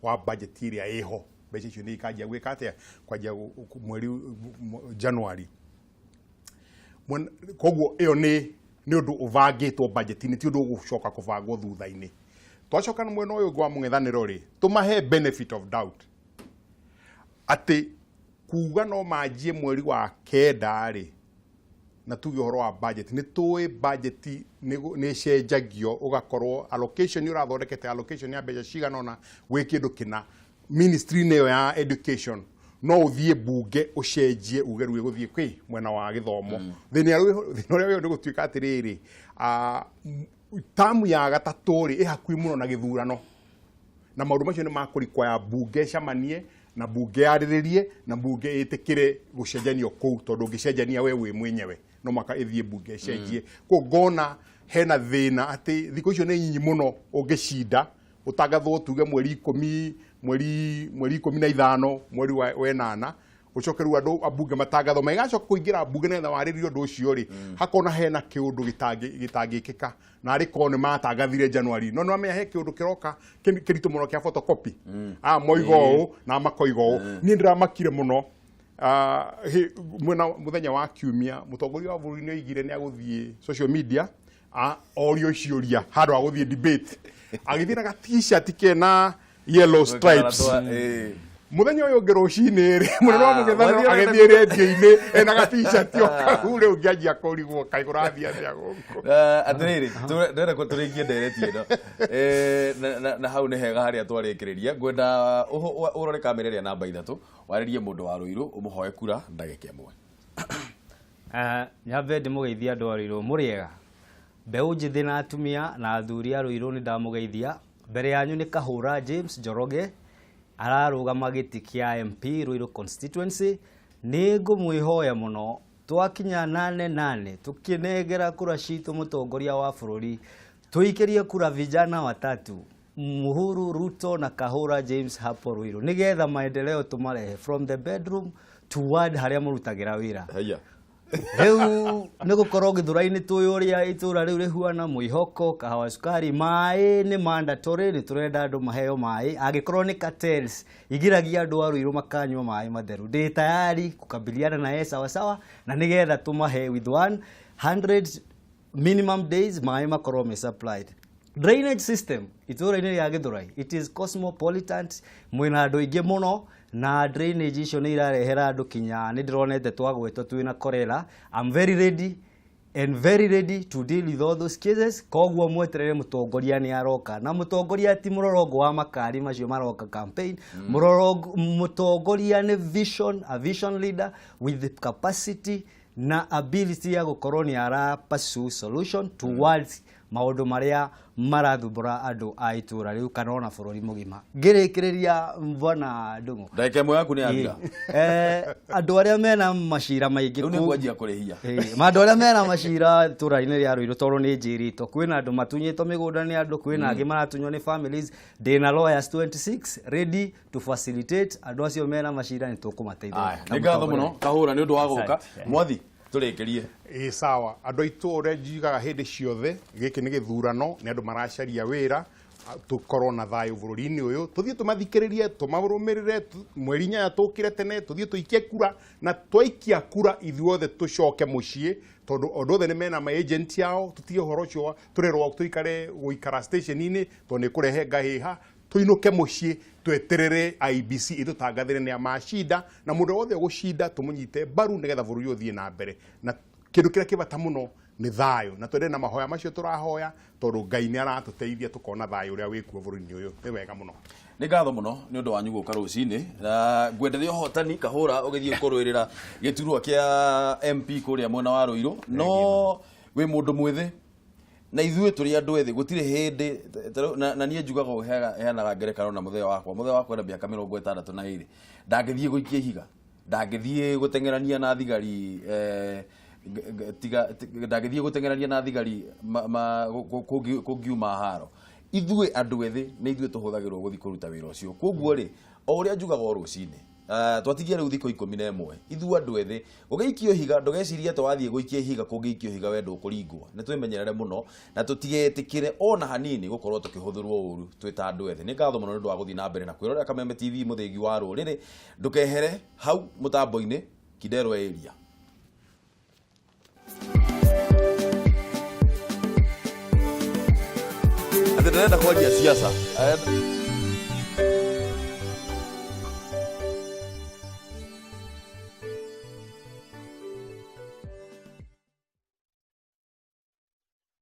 wa budget ĩrĩa ĩho mbeca icio nĩ ikanjia gwĩka atĩa kwanjia mweri January koguo ĩyo nĩ ũndũ ũbangĩtwo budget-inĩ ti ũndũ ũgũcoka kũbangwo thutha-inĩ. Twacoka na mwena ũyũ wa mũng'ethanĩro rĩ tũmahe benefit of doubt atĩ kuga no manjie mweri wa kenda rĩ na tuge ũhoro wa budget nĩ tũĩ budget nĩ cenjagio ũgakorwo allocation ũrathondekete allocation ya mbeca cigana ona gwĩ kĩndũ kĩna ministry neyo ya education no uthie bunge ucenjie ugeru guthie kwi mwena wa githomo thina uria ndio gutuika atiriri tamu ya gatatu ri ihakui muno na githurano na maundu macio ni makurikwa ya bunge camanie na bunge yariririe na bunge itikire gucenjanio kou tondu ngicenjania we wi mwenyewe no maka ithie bunge cenjie ko ngona hena thina ati thiko icio ni nyinyi muno ungicinda utangathwo tuge mweri 10 mweri 15 mweri wa 8 ucokeru andu abunge matangatho maigacoka kuingira bunge netha wariririo ndu ucio ri hakona hena kiundu gitangikika na ariko ni matangathire January no amenya he kiundu kiroka kirito muno kia photocopy moigo na makoigo ni ndiramakire muno muthenya wa kiumia mutongoria wa bũrũri nĩ oigire nĩ agũthiĩ social media orio ciũria handũ ha gũthiĩ debate agĩthiĩ na t-shirt kena yellow stripes muthenya ũyũ ũngĩ rũcinĩ rĩ mũnene wa mũng'ethanĩro agĩthiĩ redio-inĩ ena t-shirt ũkau rĩu ngĩanjia kũrigwo kaĩ kũrathiĩ atĩa gũkũ atĩrĩrĩ ndĩrenda tũrĩkie ndereti ĩno na hau nĩ hega harĩa twarĩkĩrĩria ngwenda ũrore kamera ĩrĩa namba 3 warĩrie mũndũ wa Rũirũ ũmũhoe kura ndagĩka ĩmwe nyambe ndĩmũgeithia andũ a Rũirũ mũrĩega mbeũ njĩthĩ na atumia na athuri a Rũirũ nĩ ndamũgeithia mbere yanyu nĩ Kahũra James Njoroge ararũgama gĩtĩ kĩa MP Rũirũ constituency nĩ ngũmwĩhoya mũno twakinya 88 tukinegera kura citũ mũtongoria wa bũrũri tuikerie kura vijana watatu Uhuru Ruto na Kahũra James hapo Rũirũ nigetha maendeleo tumarehe from the bedroom to ward haria mũrutagĩra wĩra haya rĩu nĩ gũkorwo gĩthũra-inĩ tũyũ ũrĩa itũra rĩu rĩhuana mwĩhoko kahawa sukari maĩ nĩ mandatory nĩ tũrenda andũ maheo maĩ angĩkorwo nĩ cartels igiragia andũ a Rũirũ makanyua maĩ matheru ndĩ tayari kukabiliana na sawa sawa na nigetha tumahe with 100 minimum days maĩ makorwo me supplied. Drainage system itũra-inĩ rĩa Gĩthũrai it is cosmopolitan mwĩna andũ aingĩ mũno na drainage icio nĩ irarehera andũ kinya nĩ ndĩronete twagwetwo twĩna cholera. I'm very ready to deal with all those cases koguo mweterere mũtongoria nĩ aroka na mũtongoria ti mũrorongo wa makari macio maroka campaign mũtongoria nĩ a vision leader with the capacity na ability ya gũkorwo nĩ ara pursue solution towards maũndũ marĩa marathumbũra andũ a itũra rĩu kana ona bũrũri mũgima ngĩrĩkĩrĩria mbona ndũng'ũ ndagĩka ĩmwe yaku nĩ yathira andũ arĩa mena macira maingĩ rĩu nĩ ngwanjia kũrĩhia andũ arĩa mena macira itũra-inĩ rĩa Rũirũ tondũ nĩ njĩrĩtwo kwĩna andũ matunyĩtwo mĩgũnda nĩ andũ kwĩna angĩ maratunywo nĩ families ndĩna lawyers 26 ready to facilitate andũ acio mena macira nĩ tũkũmateithia nĩ ngatho mũno Kahũra nĩ ũndũ wa gũka mwathi tũrĩkĩrie sawa andũ aitũ ũrĩa njigaga hĩndĩ ciothe gĩkĩ nĩ gĩthurano nĩ andũ maracaria wĩra tukorwo na thayũ bũrũri-inĩ ũyũ tũthiĩ tũmathikĩrĩrie tũmarũmĩrĩre mweri 8 tũkire tene tũthiĩ tũikie kura na twaikia kura ithuothe tũcoke mũciĩ tondu andũ othe nĩ mena ma agent yao tutige ũhoro ũcio tũrerwo tũikare gũikara station-inĩ tondũ nĩ kũrehe ngahĩha tuinuke muciĩ tweterere IBC itutangathire ni amashinda na mundu wothe gushinda tumunyite baru nigetha bũrũri ũthiĩ na mbere na kindu kĩrĩa kĩbata muno ni thayo na twende na mahoya macio turahoya tondu Ngai nĩ aratuteithia tukona thayo ũrĩa wĩkuo bũrũri-inĩ ũyũ ni wega muno nĩ ngatho muno nĩ ũndũ wanyu gũka rũcinĩ na ngwenderia ũhotani Kahũra ũgĩthiĩ kũrũĩrĩra gĩturwa kĩa MP kũrĩa mwena wa Rũirũ no wĩ mũndũ mwĩthĩ na ithuĩ tũrĩ andũ ethĩ gũtirĩ hĩndĩ na niĩ njugaga ũheanaga ngerekano na mũthee wakwa na mĩaka 62 ndangĩthiĩ gũikia ihiga ndangĩthiĩ gũtengerania na thigari ndangĩthiĩ gũtengerania na thigari kũngiuma haro ithuĩ andũ ethĩ nĩ ithuĩ tũhũthagĩrwo gũthiĩ kũruta wĩra ũcio koguo rĩ o ũrĩa njugaga o rũcinĩ twatigie rĩu thikũ 11 ithuĩ andũ ethĩ ũgĩikio higa ndũgeciria atĩ wathiĩ gũikia higa kũngĩikio higa wendo kũringwo nĩ twĩmenyerere mũno na tũtigetĩkĩre ona hanini gũkorwo tũkĩhũthĩrwo ũru twĩ ta andũ ethĩ nĩ ngatho mũno nĩ ũndũ wa gũthiĩ na mbere na kwĩrorera Kameme TV mũthĩgi wa rũrĩrĩ ndũkehere hau mũtambo-inĩ Kidero area ndĩrenda kwanjia siasa